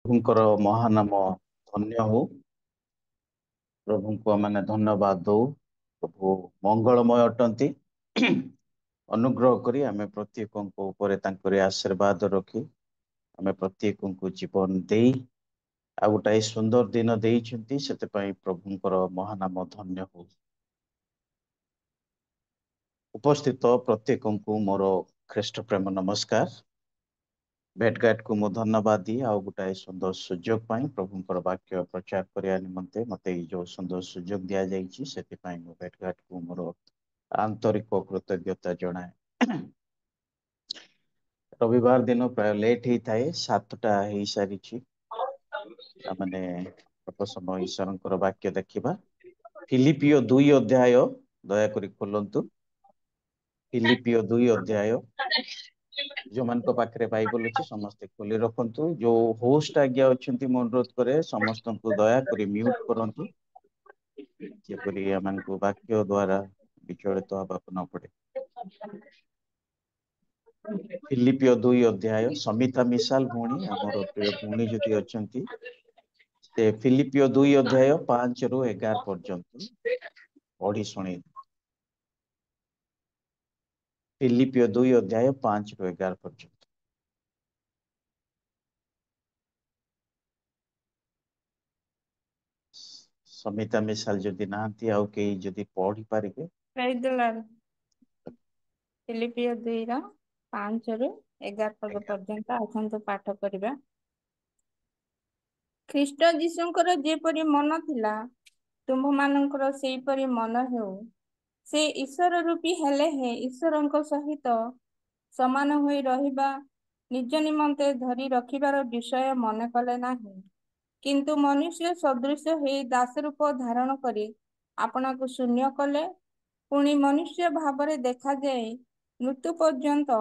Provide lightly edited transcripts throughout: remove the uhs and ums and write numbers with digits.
ପ୍ରଭୁଙ୍କର ମହାନାମ ଧନ୍ୟ ହଉ। ପ୍ରଭୁଙ୍କୁ ଆମେ ଧନ୍ୟବାଦ ଦଉ। ପ୍ରଭୁ ମଙ୍ଗଳମୟ ଅଟନ୍ତି। ଅନୁଗ୍ରହ କରି ଆମେ ପ୍ରତ୍ୟେକଙ୍କ ଉପରେ ତାଙ୍କର ଆଶୀର୍ବାଦ ରଖି ଆମେ ପ୍ରତ୍ୟେକଙ୍କୁ ଜୀବନ ଦେଇ ଆଉ ଗୋଟାଏ ସୁନ୍ଦର ଦିନ ଦେଇଛନ୍ତି, ସେଥିପାଇଁ ପ୍ରଭୁଙ୍କର ମହାନାମ ଧନ୍ୟ ହଉ। ଉପସ୍ଥିତ ପ୍ରତ୍ୟେକଙ୍କୁ ମୋର ଖ୍ରୀଷ୍ଟ ପ୍ରେମ ନମସ୍କାର। ଭେଟଘାଟକୁ ମୁଁ ଧନ୍ୟବାଦ ଦିଏ ଆଉ ଗୋଟାଏ ସୁନ୍ଦର ସୁଯୋଗ ପାଇଁ, ପ୍ରଭୁଙ୍କର ବାକ୍ୟ ପ୍ରଚାର କରିବା ନିମନ୍ତେ ମତେ ଏଇ ଯୋଉ ସୁନ୍ଦର ସୁଯୋଗ ଦିଆଯାଇଛି, ସେଥିପାଇଁ ମୁଁ ଭେଟଘାଟକୁ ମୋର ଆନ୍ତରିକ କୃତଜ୍ଞତା ଜଣାଏ। ରବିବାର ଦିନ ପ୍ରାୟ ଲେଟ୍ ହେଇଥାଏ, 7ଟା ହେଇସାରିଛି। ମାନେ ଅଳ୍ପ ସମୟ ଈଶ୍ୱରଙ୍କର ବାକ୍ୟ ଦେଖିବା। ଫିଲିପିଓ 2 ଅଧ୍ୟାୟ ଦୟାକରି ଖୋଲନ୍ତୁ। ଫିଲିପିଓ 2 ଅଧ୍ୟାୟ। ଯୋଉମାନଙ୍କ ପାଖରେ ବାଇବଲ ଅଛି ସମସ୍ତେ ଖୋଲି ରଖନ୍ତୁ। ଯୋଉ ହୋଷ୍ଟ ଆଜ୍ଞା ଅଛନ୍ତି, ମୁଁ ଅନୁରୋଧ କରେ ସମସ୍ତଙ୍କୁ ଦୟାକରି ମ୍ୟୁଟ କରନ୍ତୁ, ଯେପରି ଏମାନଙ୍କୁ ବାକ୍ୟ ଦ୍ଵାରା ବିଚଳିତ ହେବାକୁ ନ ପଡେ। ଫିଲିପିଓ 2 ଅଧ୍ୟାୟ। ସମିତା ମିସାଲ ଭଉଣୀ, ଆମର ପ୍ରିୟ ଭଉଣୀ ଯଦି ଅଛନ୍ତି, ସେ ଫିଲିପିଓ 2 ଅଧ୍ୟାୟ 5ରୁ 11 ପର୍ଯ୍ୟନ୍ତ ପଢି ଶୁଣେଇ। ଫିଲିପିଓ 2 ଅଧ୍ୟାୟ 5ରୁ 11 ପର୍ଯ୍ୟନ୍ତ। ସମିତା ମିସାଲ ଯଦି ନାହାନ୍ତି, ଆଉ କେହି ଯଦି ପଢି ପାରିବେ। ଫିଲିପିଓ 2ର 5ରୁ 11 ପଦ ପର୍ଯ୍ୟନ୍ତ ଆସନ୍ତୁ ପାଠ କରିବା। ଖ୍ରୀଷ୍ଟ ଯୀଶୁଙ୍କର ଯେପରି ମନ ଥିଲା, ତୁମ୍ଭମାନଙ୍କର ସେହିପରି ମନ ହେଉ। ସେ ଈଶ୍ୱର ରୂପୀ ହେଲେ ହେ ଈଶ୍ୱରଙ୍କ ସହିତ ସମାନ ହୋଇ ରହିବା ନିଜ ନିମନ୍ତେ ଧରି ରଖିବାର ବିଷୟ ମନେ କଲେ ନାହିଁ, କିନ୍ତୁ ମନୁଷ୍ୟ ସଦୃଶ ହେଇ ଦାସ ରୂପ ଧାରଣ କରି ଆପଣାକୁ ଶୂନ୍ୟ କଲେ। ପୁଣି ମନୁଷ୍ୟ ଭାବରେ ଦେଖାଯାଇ ମୃତ୍ୟୁ ପର୍ଯ୍ୟନ୍ତ,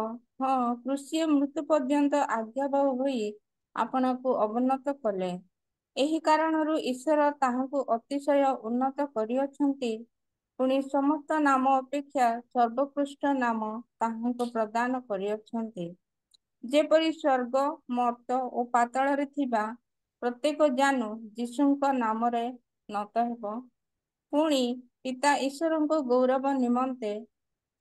କୃଷି ମୃତ୍ୟୁ ପର୍ଯ୍ୟନ୍ତ ଆଜ୍ଞାବହ ହୋଇ ଆପଣାକୁ ଅବନତ କଲେ। ଏହି କାରଣରୁ ଈଶ୍ୱର ତାହାଙ୍କୁ ଅତିଶୟ ଉନ୍ନତ କରିଅଛନ୍ତି, ପୁଣି ସମସ୍ତ ନାମ ଅପେକ୍ଷା ସର୍ବୋତ୍କୃଷ୍ଟ ନାମ ତାହାଙ୍କୁ ପ୍ରଦାନ କରିଅଛନ୍ତି, ଯେପରି ସ୍ୱର୍ଗ, ମର୍ତ୍ତ୍ୟ ଓ ପାତାଳରେ ଥିବା ପ୍ରତ୍ୟେକ ଯାନ ଯୀଶୁଙ୍କ ନାମରେ ନତ ହେବ। ପୁଣି ପିତା ଈଶ୍ୱରଙ୍କ ଗୌରବ ନିମନ୍ତେ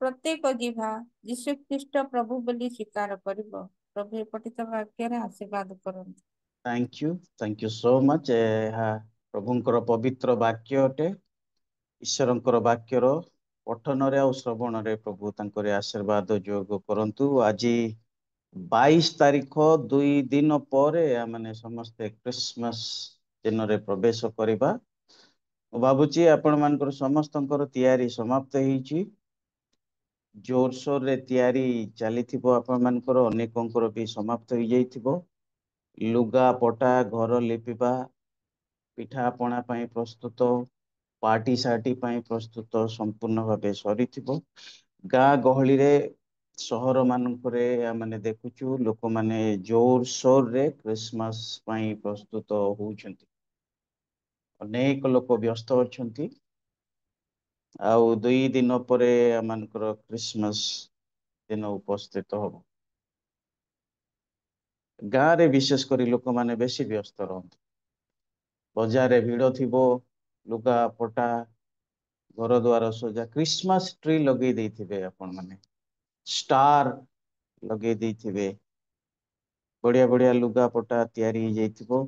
ପ୍ରତ୍ୟେକ ଜିହ୍ବା ଯୀଶୁ ଖ୍ରୀଷ୍ଟ ପ୍ରଭୁ ବୋଲି ସ୍ୱୀକାର କରିବ। ପ୍ରଭୁ ଏ ପଠିତ ବାକ୍ୟରେ ଆଶୀର୍ବାଦ କରନ୍ତୁ। Thank you so much. ଏହା ପ୍ରଭୁଙ୍କର ପବିତ୍ର ବାକ୍ୟ ଅଟେ। ଈଶ୍ୱରଙ୍କର ବାକ୍ୟର ପଠନରେ ଆଉ ଶ୍ରବଣରେ ପ୍ରଭୁ ତାଙ୍କର ଆଶୀର୍ବାଦ ଯୋଗ କରନ୍ତୁ। ଆଜି 22 ତାରିଖ, 2 ଦିନ ପରେ ଆମେ ସମସ୍ତେ ଖ୍ରୀଷ୍ଟମାସ ଦିନରେ ପ୍ରବେଶ କରିବା। ମୁଁ ଭାବୁଛି ଆପଣ ମାନଙ୍କର ସମସ୍ତଙ୍କର ତିଆରି ସମାପ୍ତ ହେଇଛି। ଜୋରସୋରରେ ତିଆରି ଚାଲିଥିବ ଆପଣ ମାନଙ୍କର, ଅନେକଙ୍କର ବି ସମାପ୍ତ ହେଇଯାଇଥିବ। ଲୁଗା ପଟା, ଘର ଲିପିବା, ପିଠା ପଣା ପାଇଁ ପ୍ରସ୍ତୁତ, ପାର୍ଟି ସାର୍ଟି ପାଇଁ ପ୍ରସ୍ତୁତ ସମ୍ପୂର୍ଣ୍ଣ ଭାବେ ସରିଥିବ। ଗାଁ ଗହଳିରେ, ସହର ମାନଙ୍କରେ ଆମେ ଦେଖୁଛୁ ଲୋକମାନେ ଜୋରସୋରରେ ଖ୍ରୀଷ୍ଟମାସ ପାଇଁ ପ୍ରସ୍ତୁତ ହଉଛନ୍ତି। ଅନେକ ଲୋକ ବ୍ୟସ୍ତ ଅଛନ୍ତି। ଆଉ 2 ଦିନ ପରେ ଆମମାନଙ୍କର ଖ୍ରୀଷ୍ଟମାସ ଦିନ ଉପସ୍ଥିତ ହବ। ଗାଁରେ ବିଶେଷ କରି ଲୋକମାନେ ବେଶୀ ବ୍ୟସ୍ତ ରହନ୍ତି। ବଜାରରେ ଭିଡ ଥିବ, ଲୁଗା ପଟା, ଘର ଦ୍ୱାର ସଜା, କ୍ରିସମାସ ଟ୍ରି ଲଗେଇ ଦେଇଥିବେ ଆପଣ ମାନେ, ଷ୍ଟାର ଲଗେଇ ଦେଇଥିବେ, ବଢିଆ ବଢିଆ ଲୁଗା ପଟା ତିଆରି ହେଇଯାଇଥିବ।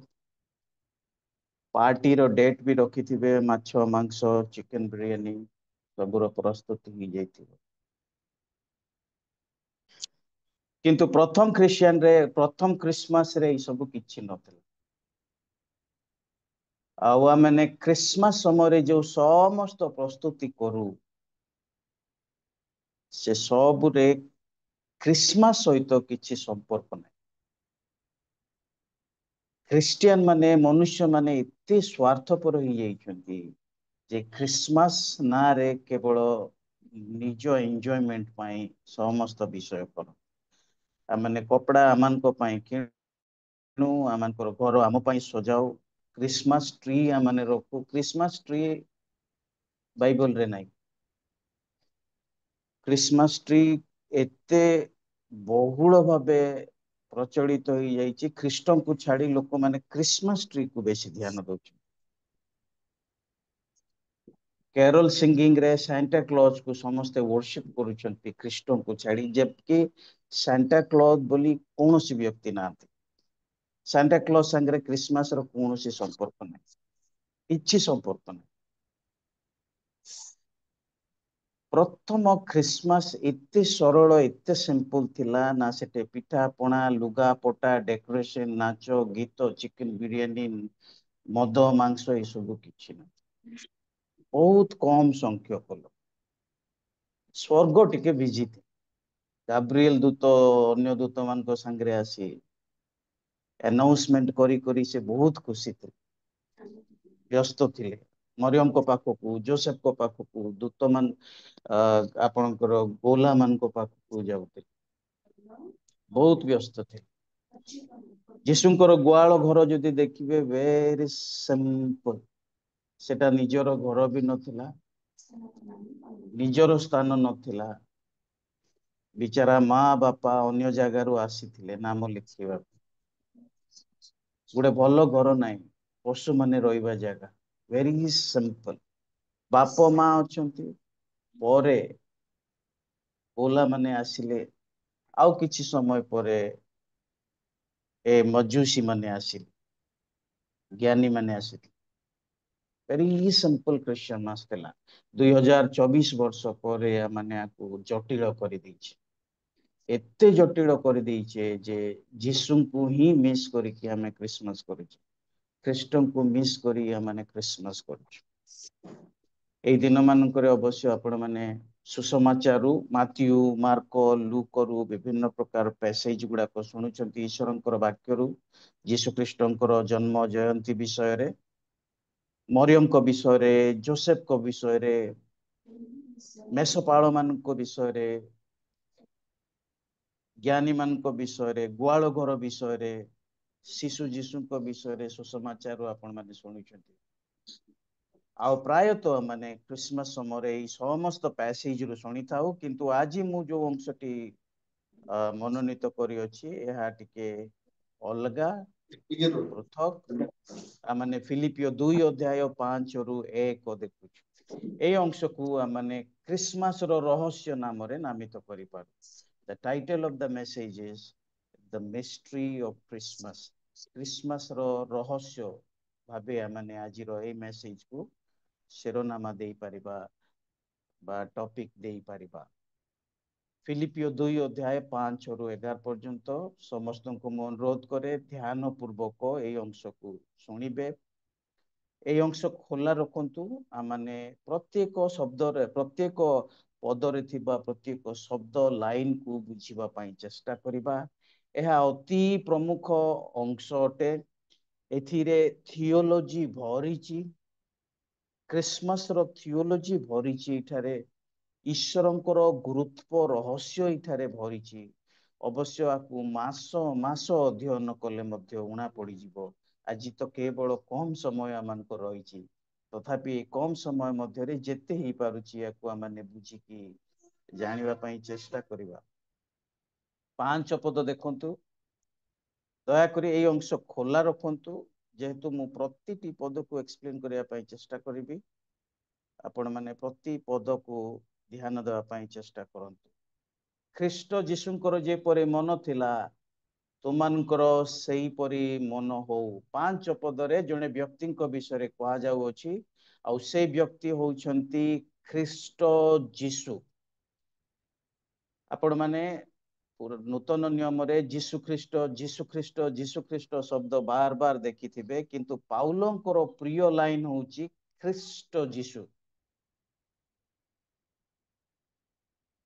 ପାର୍ଟିର ଡେଟ୍ ବି ରଖିଥିବେ, ମାଛ, ମାଂସ, ଚିକେନ ବିରିୟାନୀ ସବୁର ପ୍ରସ୍ତୁତି ହେଇଯାଇଥିବ। କିନ୍ତୁ ପ୍ରଥମ ଖ୍ରୀଷ୍ଟମାସରେ ଏଇ ସବୁ କିଛି ନଥିଲା। ଆଉ ଆମେ ଖ୍ରୀଷ୍ଟମାସ ସମୟରେ ଯୋଉ ସମସ୍ତ ପ୍ରସ୍ତୁତି କରୁ, ସେ ସବୁରେ ଖ୍ରୀଷ୍ଟମାସ ସହିତ କିଛି ସମ୍ପର୍କ ନାହିଁ। ଖ୍ରୀଷ୍ଟିଆନ ମାନେ, ମନୁଷ୍ୟ ମାନେ ଏତେ ସ୍ୱାର୍ଥପର ହେଇଯାଇଛନ୍ତି ଯେ ଖ୍ରୀଷ୍ଟମାସ ନାଁରେ କେବଳ ନିଜ ଏନଜୟମେଣ୍ଟ ପାଇଁ ସମସ୍ତ ବିଷୟ କର। ଆମେ କପଡା ଆମମାନଙ୍କ ପାଇଁ କିଣୁ, ଆମଙ୍କର ଘର ଆମ ପାଇଁ ସଜାଉ, କ୍ରିସମାସ ଟ୍ରି ଆମେ ରଖୁ। କ୍ରିସମାସ ଟ୍ରି ବାଇବଲରେ ନାହିଁ। କ୍ରିସମାସ ଟ୍ରି ଏତେ ବହୁଳ ଭାବେ ପ୍ରଚଳିତ ହେଇଯାଇଛି ଖ୍ରୀଷ୍ଟଙ୍କୁ ଛାଡି ଲୋକମାନେ କ୍ରିସମାସ ଟ୍ରି କୁ ବେଶୀ ଧ୍ୟାନ ଦଉଛନ୍ତି। कैरोल सिंगिंग रे सांता क्लॉज को समस्ते वर्शिप करूछंती ख्रीष्टଙ୍କୁ ଛାଡି, जबकि सांता क्लॉज बोली कौनसी व्यक्ति नांती। सांता क्लॉज संगे क्रिसमस रो कौनसी संपर्क नहीं, इच्छी संपर्क नहीं। प्रथम क्रिसमस एते सरल एते सिंपल थिला ना, सेटे पिठा पणा लुगा पटा डेकोरेशन नाच गीत चिकन बिरियानी मद मांस ये सब किछि ना, बहुत कम संख्यक लोक। स्वर्ग टिके बिजी थे, गाब्रिएल दूत अन्य दूत मान संगे आसी अनाउंसमेंट करी करी से बहुत खुशी थे, व्यस्त थे। मरियम को पाखकू जोसेफ को पाखकू दूत मान आपणकर गोला मान को पाखकू जाउते, बहुत व्यस्त थे। यीशुंकर गुआल घर जदि देखिबे वेरी सिंपल, सेटा निजर घर भी नथिला, निजर स्थान नथिला। बिचारा माँ बापा अन्य जगार आसी नाम लिखा, गोटे भल घर ना, पशु माने रहिबा जगह, वेरी सिंपल। बाप माँ अछंती, परे ओला माने आसिले, आउ किछि समय परे ए मजूसी माने आसिले, ज्ञानी माने आसिले। वेरी सिंपल क्रिश्चियन मास थिला। 2024 वर्ष परे माने आकु जटिल करि दैछि, एते जटिल करि दैछे जे यीशु को ही मिस करिकि हमें क्रिसमस करूछु, ख्रीष्ट को मिस करी माने क्रिसमस करूछु। एई दिन मानकरे अवश्य आपण माने सुसमाचारु माथ्यू मार्क लूकरू विभिन्न प्रकार पैसेज गुड़ाक शुणुचंती ईश्वरंकर वाक्यरू यीशु ख्रीष्टंकर जन्म जयंती विषय रे, मरियम को विषय रे, जोसेफ को विषय रे, मेषपाल मान को विषय रे, ज्ञानी मान को विषय रे, गुआल घर विषय रे, शिशु जीशु को विषय रे सुसमाचार आपण माने शुणुचंती। आउ प्रायतः माने क्रिसमस समय समस्त पैसेज रु शुणी थाउ, किंतु आज मु जो अंशटी मनोनीत करी अछि एहा टिके अलगा पृथक। आमाने फिलिपियो 2 अध्याय 5 रु 1 देखुछु। ए अंश को आमाने क्रिसमस रो रहस्य नाम रे नामित करि पार। The title of the message is the mystery of Christmas. Christmas रो रहस्य भाबे आमाने आज रो ए मेसेज को शिरोनामा दे परिबा बा टॉपिक दे परिबा। फिलिपियो 2 अध्याय 5 रु 11 पर्यंत समस्त को मैं अनुरोध करे ध्यान पूर्वक ए अंश को शुणिबे। ए अंश खोला रखंतु, आमाने प्रत्येक शब्द रे प्रत्येक पद रे थिबा प्रत्येक शब्द लाइन को बुझिबा पई चेष्टा करिबा। एहा अति प्रमुख अंश अटे, एथिरे थियोलॉजी भरिची, क्रिसमस रो थियोलॉजी भरिची, इठारे ईश्वरंकर गुरुत्व रहस्य इठारे भरिची। अवश्य आपको मास मास अध्ययन कले मध्य उणा पड़ी जिवो। आज तो केवल कम समय आमको रही, तथापि कम समय मध्य जेते ही पारुची याकू आमाने बुझिकी जानिबा पई चेष्टा करिबा। 5 पद देखंतु, दया करी ए अंश खोला रखंतु, जेहेतु मु प्रतिटी पद को एक्सप्लेन करिया पई चेष्टा करिबी। आपण माने प्रति पद को ध्यान देवा पई चेष्टा करंतु। ख्रीष्ट जीशुंकर जे परे मन थिला तुमानकर सेही परी मन हो। 5 पदरे जने व्यक्ति विषय कहा जाउ अछि, आ से व्यक्ति होउछंती ख्रीष्ट जीशु। आपण माने नूतन नियम रे जीशु ख्रीष्ट जीशु ख्रीष्ट जीशु ख्रीष्ट शब्द बार बार देखिथिबे, किंतु पाउलंकर प्रिय लाइन होउची ख्रीष्ट जीशु।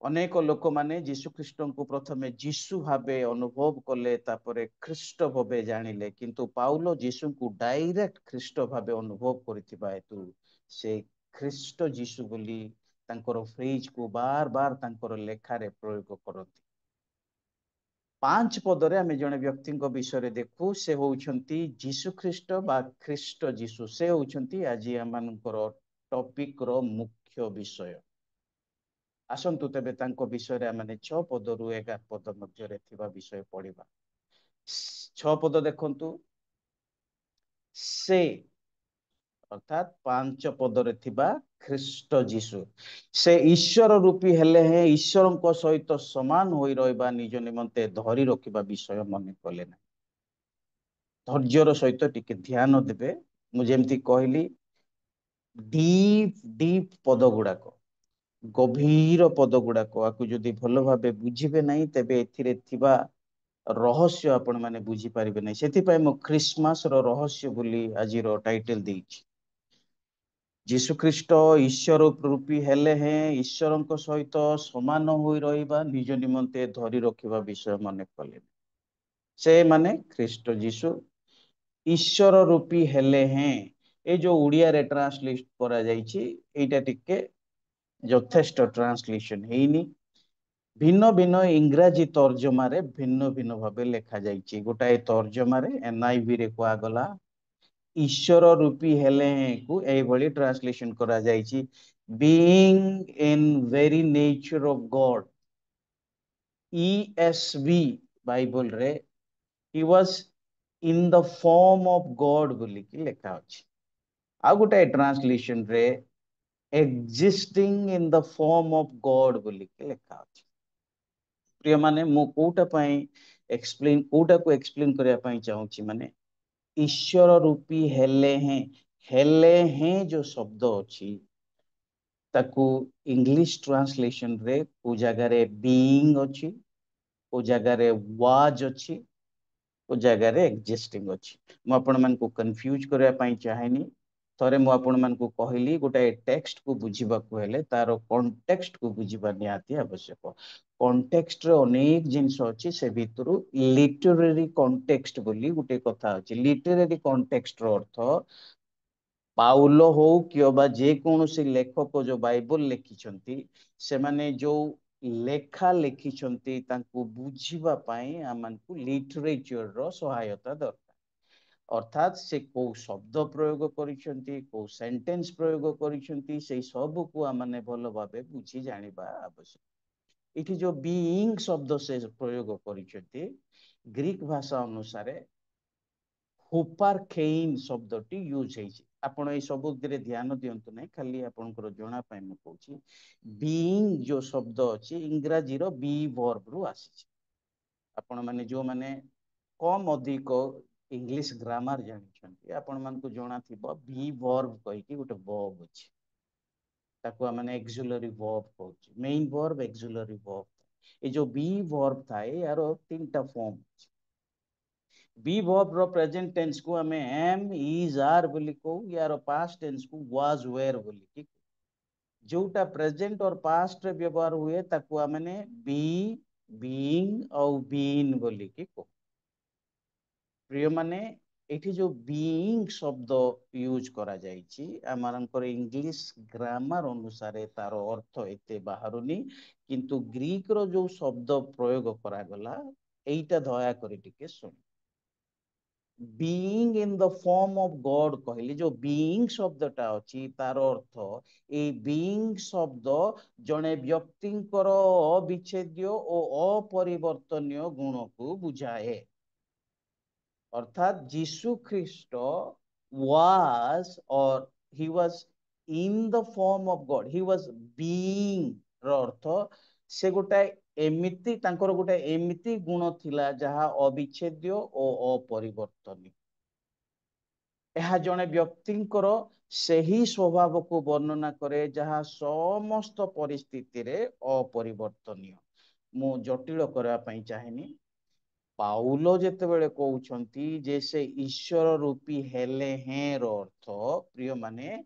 अनेक लोक माने जीशु ख्रीष्ट को प्रथमे जीशु भावे अनुभव कले, तापरे ख्रीष्ट भावे जानिले, किंतु पाउलो जीशु को डायरेक्ट ख्रीष्ट भावे अनुभव करथिबा हेतु से ख्रीष्ट जीशु बोली तांकर फ्रेज को बार बार तांकर लेखारे प्रयोग करती। 5 पदरे आमे जने व्यक्ति विषय देखु, से होउछंती जीशु ख्रीष्ट बा ख्रीष्ट जीशु। से होउछंती आज आमानकर टॉपिक रो मुख्य विषय। आसंतु तेबे तांको विषय रे माने 6 पद रु 11 पद मध्य रे थिबा विषय पढ़िबा। छह पद देखंतु से अर्थात पांच पदरे थिबा ख्रीष्ट जीशु से ईश्वर रूपी हेले हैं ईश्वर सहित समान होई रहबा निज निमंते धरी रखिबा विषय मन कले ना धैर्यर सहित टिके ध्यान देबे मु जेमती कहली डीप डीप पद गुड़ाक गभीर पद गुड़ाक आकु जदि भल भाबे बुझिबे नहीं तेबे एथिरे थिबा रहस्य आपण माने बुझी पारिबे नहीं सेति मु क्रिसमस रो रहस्य बोली आज टाइटल देइछि जीशु ख्रीष्ट ईश्वर रूपी हेले हैं ईश्वर सहित समान होई रहिबा निज निमंते धरी रखिबा विषय मन कले से माने ख्रीष्ट जीशु ईश्वर रूपी हेले हैं ए जो उड़िया रे ट्रांसलेट करा जाइछि एटा टिके यथेष्ट ट्रांसलेशन हेनी भिन्न भिन्न इंग्राजी तर्जमा रे भिन्न भिन्न भाबे लेखा जाइछि गोटाए तर्जमा रे एनआईवी रे कोआ गला ईश्वर रूपी हेले हैं को ए भली ट्रांसलेशन करा जाइछि being in very nature of God ESV Bible रे he was in the form of God बोली की लेखा अछि आ गोटाए ट्रांसलेशन रे existing in the form of God बोली की लेखा अछि प्रिय माने मु कोटा पई एक्सप्लेन कोटा को एक्सप्लेन करिया पई चाहूची माने ईश्वर रूपी हेले हैं जो शब्द अछि ताकू इंग्लिश ट्रांसलेशन रे को जगह रे बीइंग अछि को जगह रे वाज अछि को जगह रे एक्जिस्टिंग अछि मु आपण मन को कंफ्यूज करिया पई चाहेनी थरे मु आपण मन को कहली गोटाए टेक्स्ट को बुझीबा को हेले तारो कॉन्टेक्स्ट को बुझीबा नियाती आवश्यक कॉन्टेक्स्ट रे अनेक जिंस अछि से भितरु लिटरेरी कॉन्टेक्स्ट बोली गोटे कथा अछि लिटरेरी कॉन्टेक्स्ट रो अर्थ पाउलो हो किबा जे कोनोसी लेखक जो बाइबल लेखिछंती से माने जो लेखा लेखिछंती तांको बुझीबा पई हमनकु लिटरेचर रो सहायता दरकार अर्थात से को शब्द प्रयोग करिछंती को सेंटेंस प्रयोग करिछंती से सब को हमने भलो भाबे बुझी जानिबा आवश्यक इठी जो बीइंग शब्द से प्रयोग करिछंती ग्रीक भाषा अनुसार हुपारखेइन शब्दटी यूज है आपण ए सब ध्यान दियंतु नहीं खाली आपनकर जणा पई म कहूची बीइंग जो शब्द अछि इंग्रजी रो बी वर्ब रु आसी आपण माने जो माने कम अधिक इंग्लिश ग्रामर जानिछंती आपण मान को जणा थिबो बी वर्ब कहि कि गोटे वर्ब अछि ताको माने एक्सिलरी वर्ब कहूची मेन वर्ब एक्सिलरी वर्ब ए जो बी वर्ब थाए यारो तीनटा फॉर्म बी वर्ब रो प्रेजेंट टेंस को हमें एम इज आर बोली को यार पास्ट टेंस को वाज वेयर बोली कि जोटा प्रेजेंट और पास्ट रे व्यवहार हुए ताको हमने बी बीइंग और बीन बोली कि को प्रिय माने एठी जो बीइंग शब्द यूज करा जाइछि हमरंकर इंग्लिश ग्रामर अनुसार तार अर्थ एते बाहरुनी किंतु ग्रीक रो जो शब्द प्रयोग करा गला एटा दया करी टिके सुन being in the form of God कहली जो बीइंग शब्दटा अछि तार अर्थ ए बीइंग शब्द जने व्यक्तिंकर अविच्छेद्य ओ अपरिवर्तनीय गुण को बुझाए अर्थात जीसु ख्रीस्ट वाज और he was in the form of God he was being रो अर्थ से गोटाए एमिति तांकर गोटे एमिति गुण थिला जहा अविच्छेद्य ओ अपरिवर्तनीय यह जड़े व्यक्तिंकर सही स्वभाव को वर्णना करे जहाँ समस्त परिस्थिति रे अपरिवर्तनीय मु जटिल करने चाहेनी पाउलो जेतेबेले कहउछंती जे से ईश्वर रूपी हेले हैं रो अर्थ प्रिय माने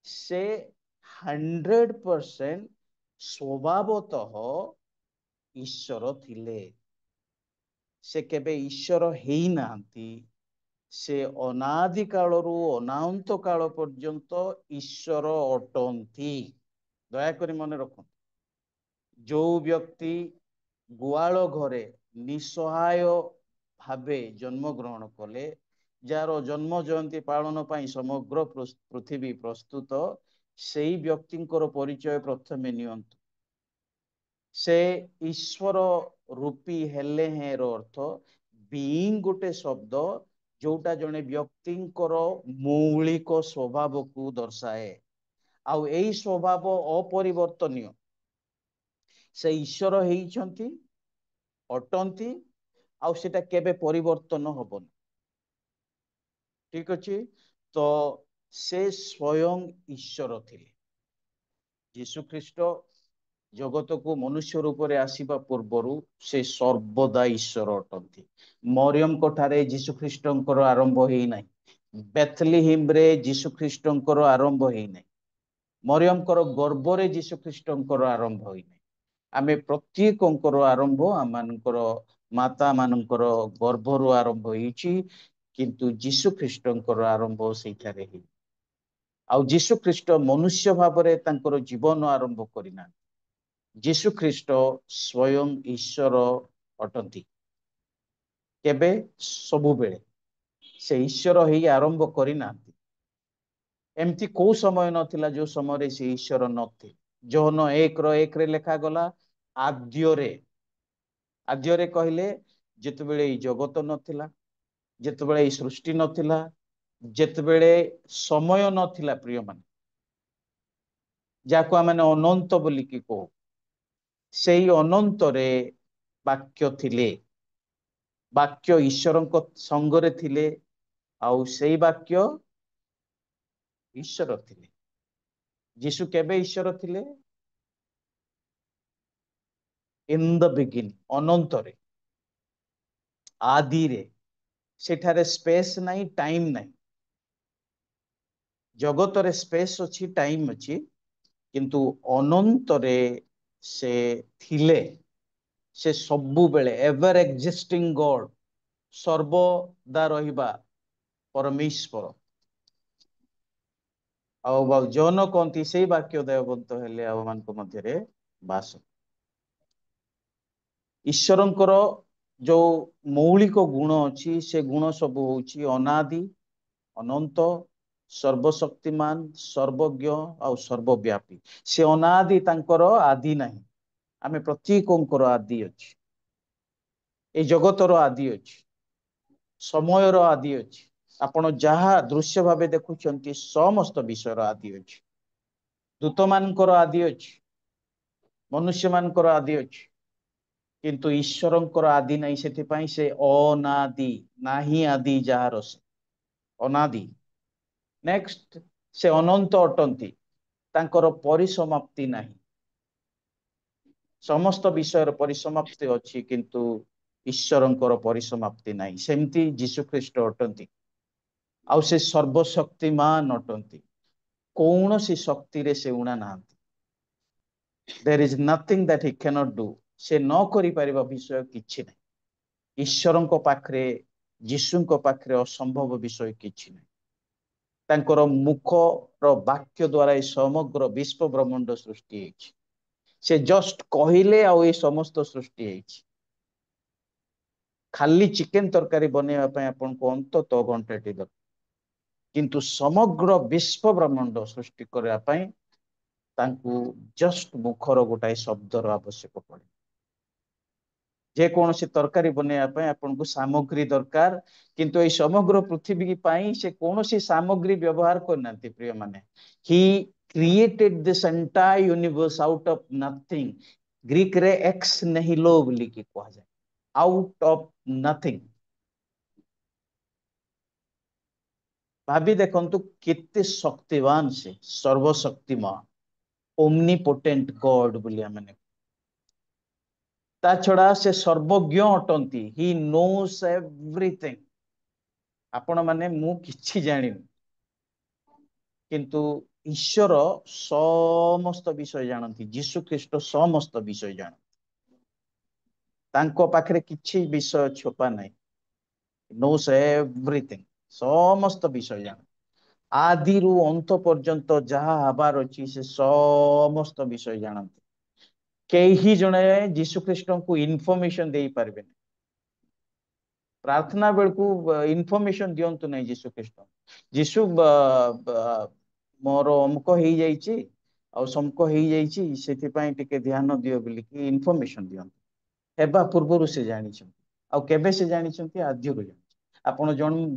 से 100% स्वभावतः ईश्वर थिले से केबे ईश्वर हेई नांती से अनादि कालरू अनांत काल पर्यंत ईश्वर अटंती दयाकरी मन रख जो व्यक्ति गुआल घरे निसहाय भावे जन्म ग्रहण कले जार जन्म जयंती पालन पाई समग्र पृथ्वी प्रस्तुत सेई व्यक्तिंकर परिचय प्रथमे नियंतु से ईश्वर रूपी हेले हैं रो अर्थ being गोटे शब्द जोटा जने व्यक्तिंकर मौलिक स्वभाव को दर्शाए आउ एई स्वभाव अपरिवर्तनीय से ईश्वर हेइछंती अटंती आउ सेटा केबे परिवर्तन हबन ठीक अछि तो से स्वयं ईश्वर थिले यीशु ख्रीष्ट जगत को मनुष्य रूप में आसीबा पूर्वरु से सर्वदा ईश्वर अटंती मरियम कोठारे यीशु ख्रीष्टंकर आरंभ हेई नै बेथलेहेम रे यीशु ख्रीष्टंकर आरंभ हेई नै मरियम कर गर्भ रे यीशु ख्रीष्टंकर आरंभ होई नै आमे प्रत्येकंकर आरंभ आमानकर माता मानकर गर्भरु आरंभ होईची किंतु यीशु ख्रीष्टंकर आरंभ सेठारे हेई आउ यीशु ख्रीष्ट मनुष्य भाबरे तांकर जीवन आरंभ करिना यीशु ख्रीष्ट स्वयं ईश्वर अटंती केबे सबु बेले से ईश्वर ही आरंभ करिना एमती को समय नथिला जो समय से ईश्वर नथे जौन 1:1 रे लेखा गला आद्यरे कहले जेतबेले ई जगत नथिला जेतबेले ई सृष्टि नथिला जेतबेले समय नथिला प्रिय माने जाको आमे अनंत बोली की को सेई अनंत रे वाक्य थिले वाक्य ईश्वरଙ୍କ संगरे थिले आउ सेई वाक्य ईश्वर थिले यीशु केबे ईश्वर थिले इन द बिगिनिंग अनंत रे आदि रे सेठारे स्पेस नाही टाइम नाही जगत रे स्पेस अछि टाइम अछि किंतु अनंत रे से थिले से सबु बेले एवर एक्जिस्टिंग गॉड सर्वदा रहिबा परमेश्वर आउ जौन कहती से वाक्य देवबंत हेले आउ मानक मध्यरे बास ईश्वरंकर जो मौलिक गुण अछि से गुण सब होछि अनादि अनंत सर्वशक्तिमान सर्वज्ञ आउ सर्वव्यापी से अनादि तांकर आदि नाही आमे प्रत्येकंकर आदि अछि ए जगतर आदि अछि समयर आदि अछि आपण जहा दृश्य भाबे देखुचंती समस्त विषयर आदि अछि दूत मानकर आदि अछि मनुष्य मानकर आदि अछि किंतु ईश्वरंकर आदि नाही सेति पई से अनादि नाही आदि जहार अनादि नेक्स्ट से अनंत अटंती तांकर परिसमाप्ति नाही समस्त विषयर परिसमाप्ति अछि किंतु ईश्वरंकर परिसमाप्ति नाही सेमती यीशु ख्रीष्ट अटंती आउ से सर्वशक्तिमान अटंती कौनसी शक्ति रे से उणा नाहंती there is nothing that he can not do से न करि परिबा विषय किछि नाही ईश्वरंको पाखरे यीशुंको पाखरे असंभव विषय किछि नाही तांकर मुख रो वाक्य द्वारा समग्र विश्व ब्रह्मांड सृष्टि हेछि से जस्ट कहिले आ ये समस्त सृष्टि हेछि खाली चिकेन तरकारी बनेवा पय आपन को अंत तो घंटाटी दर किंतु समग्र विश्व ब्रह्मांड सृष्टि करबा पय तांकु जस्ट मुखर गोटाए शब्दर आवश्यक पड़े जे कोनोसी तरकारी बनेवा पय आपन को सामग्री दरकार किंतु ए समग्र पृथ्वी पय से कोनोसी सामग्री व्यवहार करनांती प्रिय माने he created this entire universe out of nothing Greek रे एक्स नहिलो बोली की कहा जाए आउट ऑफ नथिंग भाभी देखंतु कितने शक्तिवान से सर्वशक्तिमान ओमनीपोटेंट गॉड बोली माने ता छड़ा से सर्वज्ञ अटंती ही नोस एवरीथिंग आपण माने मु किछि जानिनी किंतु ईश्वर समस्त विषय जानती यीशु ख्रीष्ट समस्त विषय जानती तांको पाखरे किछि विषय छुपा नहीं नोस एवरीथिंग समस्त विषय जान आदि रु अंत पर्यंत जहा हबार अछि से समस्त विषय जानती केही जणे यीशु ख्रीष्ट को इनफॉरमेशन देई पारबे प्रार्थना बेलकू इनफॉरमेशन दियंतु नहीं यीशु ख्रीष्ट यीशु मोर अमुक हेई जाईची आ समक हेई जाईची सेति पई टिके ध्यान दियो बोली कि इनफॉरमेशन दियंतु हेबा पूर्वरु से जानिछ ଆଉ କେବେ ସେ ଜାଣିଛନ୍ତି? ଆଦ୍ୟରୁ ଜାଣିଛନ୍ତି। ଆପଣ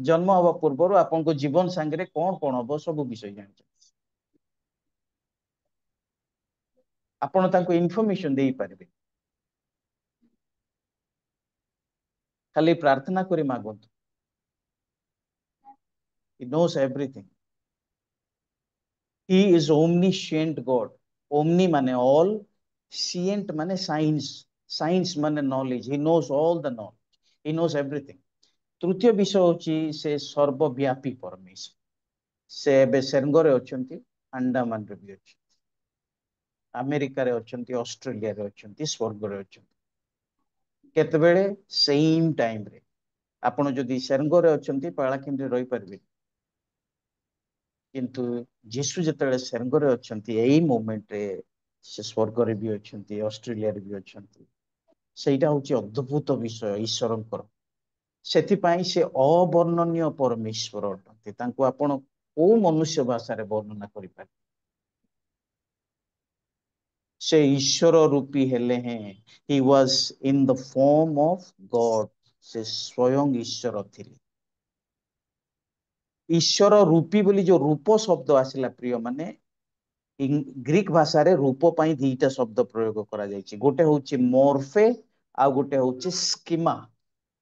ଜନ୍ମ ହବା ପୂର୍ବରୁ ଆପଣଙ୍କ ଜୀବନ ସାଙ୍ଗରେ କଣ କଣ ହବ ସବୁ ବିଷୟ ଜାଣିଛନ୍ତି। ଆପଣ ତାଙ୍କୁ ଇନଫର୍ମେସନ ଦେଇପାରିବେ। ଖାଲି ପ୍ରାର୍ଥନା କରି ମାଗନ୍ତୁ। He knows everything. He is omniscient God. Omni ମାନେ all, scient ମାନେ science, science ମାନେ knowledge. He knows all the knowledge. He knows everything. ତୃତୀୟ ବିଷୟ ହଉଛି ସେ ସର୍ବବ୍ୟାପୀ ପରମେଶ୍ୱର। ସେ ଏବେ ସ୍ୱର୍ଗରେ ଅଛନ୍ତି, ଆଣ୍ଡାମାନରେ ବି ଅଛନ୍ତି, ଆମେରିକାରେ ଅଛନ୍ତି, ଅଷ୍ଟ୍ରେଲିଆରେ ଅଛନ୍ତି, ସ୍ୱର୍ଗରେ ଅଛନ୍ତି। କେତେବେଳେ? ସେମ୍ ଟାଇମରେ। ଆପଣ ଯଦି ସ୍ୱର୍ଗରେ ଅଛନ୍ତି ପାଳାଖେମୁଣ୍ଡିରେ ରହିପାରିବେ, କିନ୍ତୁ ଯୀଶୁ ଯେତେବେଳେ ସ୍ୱର୍ଗରେ ଅଛନ୍ତି ଏଇ ମୋମେଣ୍ଟରେ ସେ ସ୍ୱର୍ଗରେ ବି ଅଛନ୍ତି, ଅଷ୍ଟ୍ରେଲିଆରେ ବି ଅଛନ୍ତି। ସେଇଟା ହଉଛି ଅଦ୍ଭୁତ ବିଷୟ ଈଶ୍ୱରଙ୍କର। ସେଥିପାଇଁ ସେ ଅବର୍ଣ୍ଣନୀୟ ପରମେଶ୍ୱର ଅଟନ୍ତି। ତାଙ୍କୁ ଆପଣ କୋଉ ମନୁଷ୍ୟ ଭାଷାରେ ବର୍ଣ୍ଣନା କରିପାରିବେ? ସେ ଈଶ୍ୱର ରୂପୀ ହେଲେ ହେଁ। He was in the form of God. ସେ ସ୍ୱୟଂ ଈଶ୍ୱର ଥିଲେ। ଈଶ୍ୱର ରୂପୀ ବୋଲି ଯୋଉ ରୂପ ଶବ୍ଦ ଆସିଲା ପ୍ରିୟ ମାନେ, ଗ୍ରୀକ ଭାଷାରେ ରୂପ ପାଇଁ ଦିଟା ଶବ୍ଦ ପ୍ରୟୋଗ କରାଯାଇଛି। ଗୋଟେ ହଉଛି ମୋର୍ଫେ, ଆଉ ଗୋଟେ ହଉଛି ସ୍କିମା।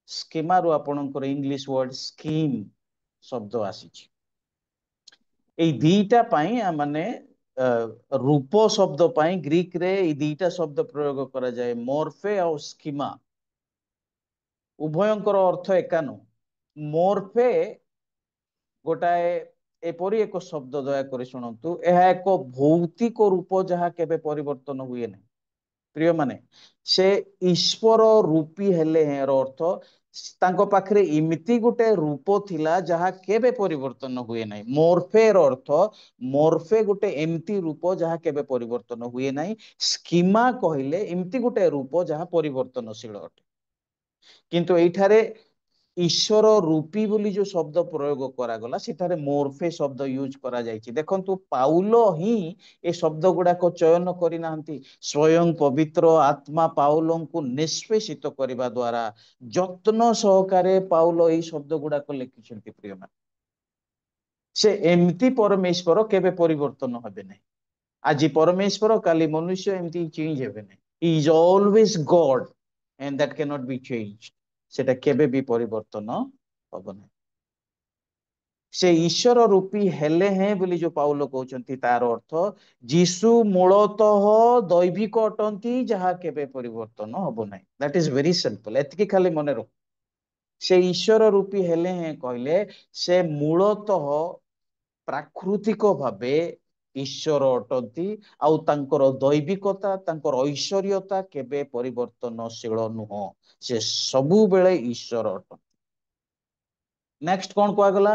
ସ୍କିମାରୁ ଆପଣଙ୍କର ଇଂଲିଶ ୱାର୍ଡ ସ୍କିମ୍ ଶବ୍ଦ ଆସିଛି। ଏଇ ଦିଟା ପାଇଁ ମାନେ ରୂପ ଶବ୍ଦ ପାଇଁ ଗ୍ରୀକରେ ଏଇ ଦିଟା ଶବ୍ଦ ପ୍ରୟୋଗ କରାଯାଏ, ମୋର୍ଫେ ଆଉ ସ୍କିମା। ଉଭୟଙ୍କର ଅର୍ଥ ଏକା ନୁହଁ। ମୋର୍ଫେ ଗୋଟାଏ ଏପରି ଏକ ଶବ୍ଦ, ଦୟାକରି ଶୁଣନ୍ତୁ, ଏହା ଏକ ଭୌତିକ ରୂପ ଯାହା କେବେ ପରିବର୍ତ୍ତନ ହୁଏ ନାହିଁ। ପ୍ରିୟ ମାନେ, ସେ ଈଶ୍ୱର ରୂପୀ ହେଲେ ଏହାର ଅର୍ଥ ତାଙ୍କ ପାଖରେ ଏମିତି ଗୋଟେ ରୂପ ଥିଲା ଯାହା କେବେ ପରିବର୍ତ୍ତନ ହୁଏ ନାହିଁ। ମୋର୍ଫେର ଅର୍ଥ, ମୋର୍ଫେ ଗୋଟେ ଏମିତି ରୂପ ଯାହା କେବେ ପରିବର୍ତ୍ତନ ହୁଏ ନାହିଁ। ସ୍କିମା କହିଲେ ଏମିତି ଗୋଟେ ରୂପ ଯାହା ପରିବର୍ତ୍ତନଶୀଳ ଅଟେ। କିନ୍ତୁ ଏଇଠାରେ ଈଶ୍ୱର ରୂପୀ ବୋଲି ଯୋଉ ଶବ୍ଦ ପ୍ରୟୋଗ କରାଗଲା ସେଠାରେ ମୋର୍ଫେ ଶବ୍ଦ ୟୁଜ କରାଯାଇଛି। ଦେଖନ୍ତୁ, ପାଉଲ ହିଁ ଏ ଶବ୍ଦ ଗୁଡାକ ଚୟନ କରିନାହାନ୍ତି। ସ୍ୱୟଂ ପବିତ୍ର ଆତ୍ମା ପାଉଲଙ୍କୁ ନିଷ୍ପେଷିତ କରିବା ଦ୍ୱାରା ଯତ୍ନ ସହକାରେ ପାଉଲ ଏଇ ଶବ୍ଦ ଗୁଡାକ ଲେଖିଛନ୍ତି। ପ୍ରିୟମାନେ, ସେ ଏମିତି ପରମେଶ୍ୱର କେବେ ପରିବର୍ତ୍ତନ ହେବେ ନାହିଁ। ଆଜି ପରମେଶ୍ୱର, କାଲି ମନୁଷ୍ୟ, ଏମିତି ଚେଞ୍ଜ ହେବେ ନାହିଁ। He is always God and that cannot be changed. ସେଟା କେବେ ବି ପରିବର୍ତ୍ତନ ହବ ନାହିଁ। ସେ ଈଶ୍ୱର ରୂପୀ ହେଲେ ହେଁ ବୋଲି ଯୋଉ ପାଉଲ କହୁଛନ୍ତି, ତାର ଅର୍ଥ ଯୀଶୁ ମୂଳତଃ ଦୈବିକ ଅଟନ୍ତି, ଯାହା କେବେ ପରିବର୍ତ୍ତନ ହବ ନାହିଁ। That is very simple. ଏତିକି ଖାଲି ମନେ ରଖ। ସେ ଈଶ୍ୱର ରୂପୀ ହେଲେ ହେଁ କହିଲେ ସେ ମୂଳତଃ ପ୍ରାକୃତିକ ଭାବେ ଈଶ୍ୱର ଅଟନ୍ତି, ଆଉ ତାଙ୍କର ଦୈବିକତା, ତାଙ୍କର ଐଶ୍ୱର୍ଯ୍ୟତା କେବେ ପରିବର୍ତ୍ତନଶୀଳ ନୁହଁ। ସେ ସବୁବେଳେ ଈଶ୍ୱର ଅଟନ୍ତି। ନେକ୍ସଟ କଣ କୁହାଗଲା?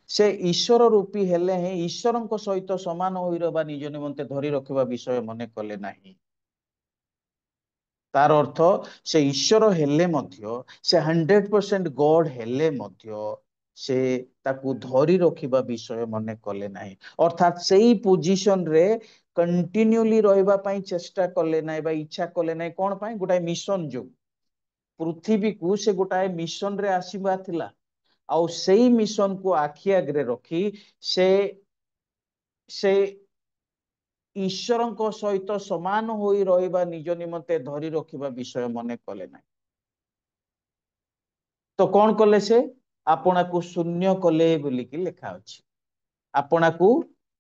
ସେ ଈଶ୍ୱର ରୂପୀ ହେଲେ ହିଁ ଈଶ୍ୱରଙ୍କ ସହିତ ସମାନ ହୋଇ ରହିବା ନିଜ ନିମନ୍ତେ ଧରି ରଖିବା ବିଷୟ ମନେ କଲେ ନାହିଁ। ତାର ଅର୍ଥ, ସେ ଈଶ୍ୱର ହେଲେ ମଧ୍ୟ, ସେ 100% ଗଡ ହେଲେ ମଧ୍ୟ ସେ ତାକୁ ଧରି ରଖିବା ବିଷୟ ମନେ କଲେ ନାହିଁ। ଅର୍ଥାତ୍ ସେଇ ପୋଜିସନରେ କଣ୍ଟିନ୍ୟୁଲି ରହିବା ପାଇଁ ଚେଷ୍ଟା କଲେ ନାହିଁ ବା ଇଚ୍ଛା କଲେ ନାହିଁ। କଣ ପାଇଁ? ଗୋଟାଏ ମିଶନ ଯୋଗୁ। ପୃଥିବୀକୁ ସେ ଗୋଟାଏ ମିଶନରେ ଆସିବା ଥିଲା, ଆଉ ସେଇ ମିଶନକୁ ଆଖି ଆଗରେ ରଖି ସେ ଈଶ୍ୱରଙ୍କ ସହିତ ସମାନ ହୋଇ ରହିବା ନିଜ ନିମନ୍ତେ ଧରି ରଖିବା ବିଷୟ ମନେ କଲେ ନାହିଁ। ତ କଣ କଲେ? ସେ ଆପଣାକୁ ଶୂନ୍ୟ କଲେ ବୋଲିକି ଲେଖା ଅଛି। ଆପଣାକୁ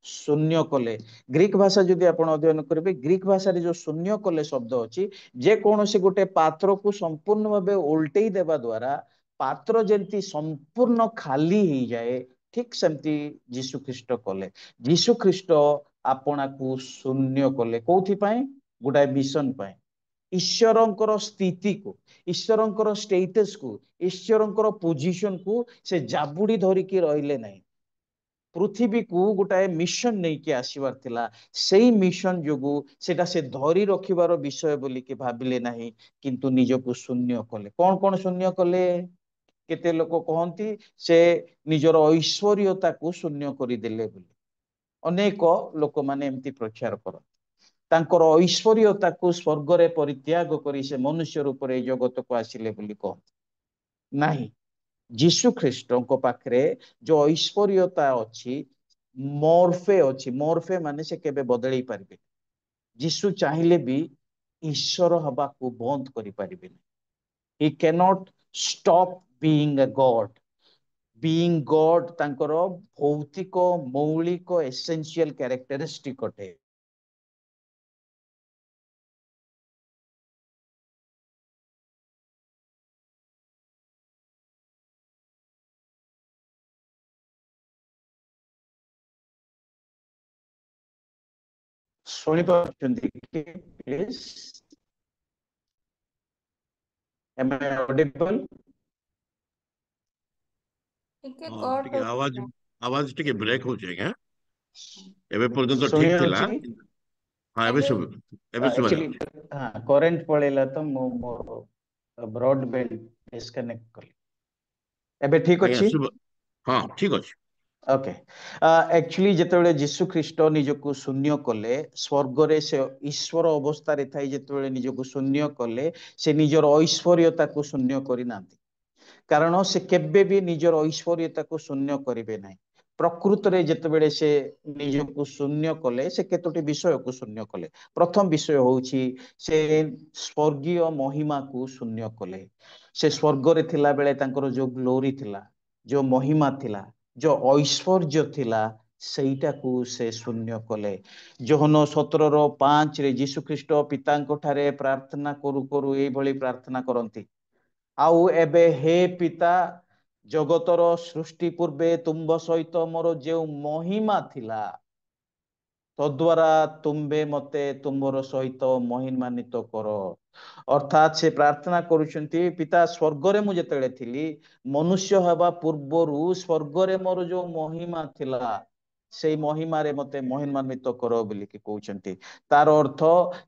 ଶୂନ୍ୟ କଲେ। ଗ୍ରୀକ ଭାଷା ଯଦି ଆପଣ ଅଧ୍ୟୟନ କରିବେ, ଗ୍ରୀକ ଭାଷାରେ ଯୋଉ ଶୂନ୍ୟ କଲେ ଶବ୍ଦ ଅଛି, ଯେ କୌଣସି ଗୋଟେ ପାତ୍ରକୁ ସମ୍ପୂର୍ଣ୍ଣ ଭାବେ ଓଲଟେଇ ଦେବା ଦ୍ୱାରା ପାତ୍ର ଯେମିତି ସମ୍ପୂର୍ଣ୍ଣ ଖାଲି ହେଇଯାଏ, ଠିକ ସେମିତି ଯୀଶୁ ଖ୍ରୀଷ୍ଟ କଲେ। ଯୀଶୁ ଖ୍ରୀଷ୍ଟ ଆପଣାକୁ ଶୂନ୍ୟ କଲେ। କୋଉଥିପାଇଁ? ଗୋଟାଏ ମିଶନ ପାଇଁ। ଈଶ୍ୱରଙ୍କର ସ୍ଥିତିକୁ, ଈଶ୍ୱରଙ୍କର ଷ୍ଟେଟସକୁ, ଈଶ୍ୱରଙ୍କର ପୋଜିସନକୁ ସେ ଜାବୁଡି ଧରିକି ରହିଲେ ନାହିଁ। ପୃଥିବୀକୁ ଗୋଟାଏ ମିଶନ ନେଇକି ଆସିବାର ଥିଲା। ସେଇ ମିଶନ ଯୋଗୁ ସେଟା ସେ ଧରି ରଖିବାର ବିଷୟ ବୋଲିକି ଭାବିଲେ ନାହିଁ, କିନ୍ତୁ ନିଜକୁ ଶୂନ୍ୟ କଲେ। କଣ କଣ ଶୂନ୍ୟ କଲେ? କେତେ ଲୋକ କହନ୍ତି ସେ ନିଜର ଐଶ୍ୱର୍ଯ୍ୟତାକୁ ଶୂନ୍ୟ କରିଦେଲେ ବୋଲି। ଅନେକ ଲୋକମାନେ ଏମିତି ପ୍ରଚାର କରନ୍ତି। ତାଙ୍କର ଐଶ୍ୱର୍ଯ୍ୟତାକୁ ସ୍ୱର୍ଗରେ ପରିତ୍ୟାଗ କରି ସେ ମନୁଷ୍ୟ ରୂପରେ ଏଇ ଜଗତକୁ ଆସିଲେ ବୋଲି କହନ୍ତି। ନାହିଁ। ଯୀଶୁ ଖ୍ରୀଷ୍ଟଙ୍କ ପାଖରେ ଯୋଉ ଐଶ୍ୱର୍ୟତା ଅଛି, ମର୍ଫେ ଅଛି, ମର୍ଫେ ମାନେ ସେ କେବେ ବଦଳେଇ ପାରିବେ। ଯୀଶୁ ଚାହିଁଲେ ବି ଈଶ୍ୱର ହବାକୁ ବନ୍ଦ କରିପାରିବେନି। ହି can't stop being A god. Being ଗଡ୍ ତାଙ୍କର ଭୌତିକ ମୌଳିକ ଏସେନ୍ସିଆଲ କ୍ୟାରେକ୍ଟରିଷ୍ଟିକ ଅଟେ। ଶୁଣିପାରୁଛନ୍ତି କି ପ୍ଲିଜ? Am I audible? ଟିକେ ହଁ କଟ୍ ଟିକେ ହଉଥିଲା। ଆୱାଜ ଟିକେ ବ୍ରେକ୍ ହଉଛି ଆଜ୍ଞା। ଏବେ ପର୍ଯ୍ୟନ୍ତ ଶୁଣି ଠିକ ଥିଲା। ହଉଛି କି? ହଁ ଏବେ ଏବେ ଏବେ ଶୁଭା ଆକ୍ଚୁଆଲି ଯାଉଛି। କରେଣ୍ଟ ପଳେଇଲା ତ ମୁଁ ମୋର ବ୍ରଡବ୍ୟାଣ୍ଡ ଡିସକନେକ୍ଟ କଲି। ଏବେ ଠିକ ଆଜ୍ଞା ଅଛି? ହଁ ଠିକ ଅଛି। ଓକେ। ଆକ୍ଚୁଆଲି ଯେତେବେଳେ ଯୀଶୁ ଖ୍ରୀଷ୍ଟ ନିଜକୁ ଶୂନ୍ୟ କଲେ, ସ୍ୱର୍ଗରେ ସେ ଈଶ୍ୱର ଅବସ୍ଥାରେ ଥାଇ ଯେତେବେଳେ ନିଜକୁ ଶୂନ୍ୟ କଲେ, ସେ ନିଜର ଐଶ୍ୱର୍ୟତାକୁ ଶୂନ୍ୟ କରିନାହାନ୍ତି। କାରଣ ସେ କେବେ ବି ନିଜର ଐଶ୍ୱର୍ୟତାକୁ ଶୂନ୍ୟ କରିବେ ନାହିଁ। ପ୍ରକୃତରେ ଯେତେବେଳେ ସେ ନିଜକୁ ଶୂନ୍ୟ କଲେ, ସେ କେତୋଟି ବିଷୟକୁ ଶୂନ୍ୟ କଲେ। ପ୍ରଥମ ବିଷୟ ହଉଛି ସେ ସ୍ୱର୍ଗୀୟ ମହିମାକୁ ଶୂନ୍ୟ କଲେ। ସେ ସ୍ୱର୍ଗରେ ଥିଲା ବେଳେ ତାଙ୍କର ଯୋଉ ଗ୍ଲୋରି ଥିଲା, ଯୋଉ ମହିମା ଥିଲା, ଯୋଉ ଐଶ୍ୱର୍ଯ୍ୟ ଥିଲା, ସେଇଟାକୁ ସେ ଶୂନ୍ୟ କଲେ। ଯୋହନ 17:5 ଯୀଶୁ ଖ୍ରୀଷ୍ଟ ପିତାଙ୍କ ଠାରେ ପ୍ରାର୍ଥନା କରୁ କରୁ ଏଇଭଳି ପ୍ରାର୍ଥନା କରନ୍ତି, ଆଉ ଏବେ ହେ ପିତା, ଜଗତର ସୃଷ୍ଟି ପୂର୍ବେ ତୁମ୍ଭ ସହିତ ମୋର ଯେଉଁ ମହିମା ଥିଲା, ତଦ୍ୱାରା ତୁମ୍ଭେ ମତେ ତୁମର ସହିତ ମହିମାନ୍ୱିତ କର। ଅର୍ଥାତ୍ ସେ ପ୍ରାର୍ଥନା କରୁଛନ୍ତି, ପିତା ସ୍ୱର୍ଗରେ ମୁଁ ଯେତେବେଳେ ଥିଲି, ମନୁଷ୍ୟ ହେବା ପୂର୍ବରୁ ସ୍ୱର୍ଗରେ ମୋର ଯୋଉ ମହିମା ଥିଲା, ସେଇ ମହିମାରେ ମତେ ମହିମାନ୍ୱିତ କର ବୋଲିକି କହୁଛନ୍ତି। ତାର ଅର୍ଥ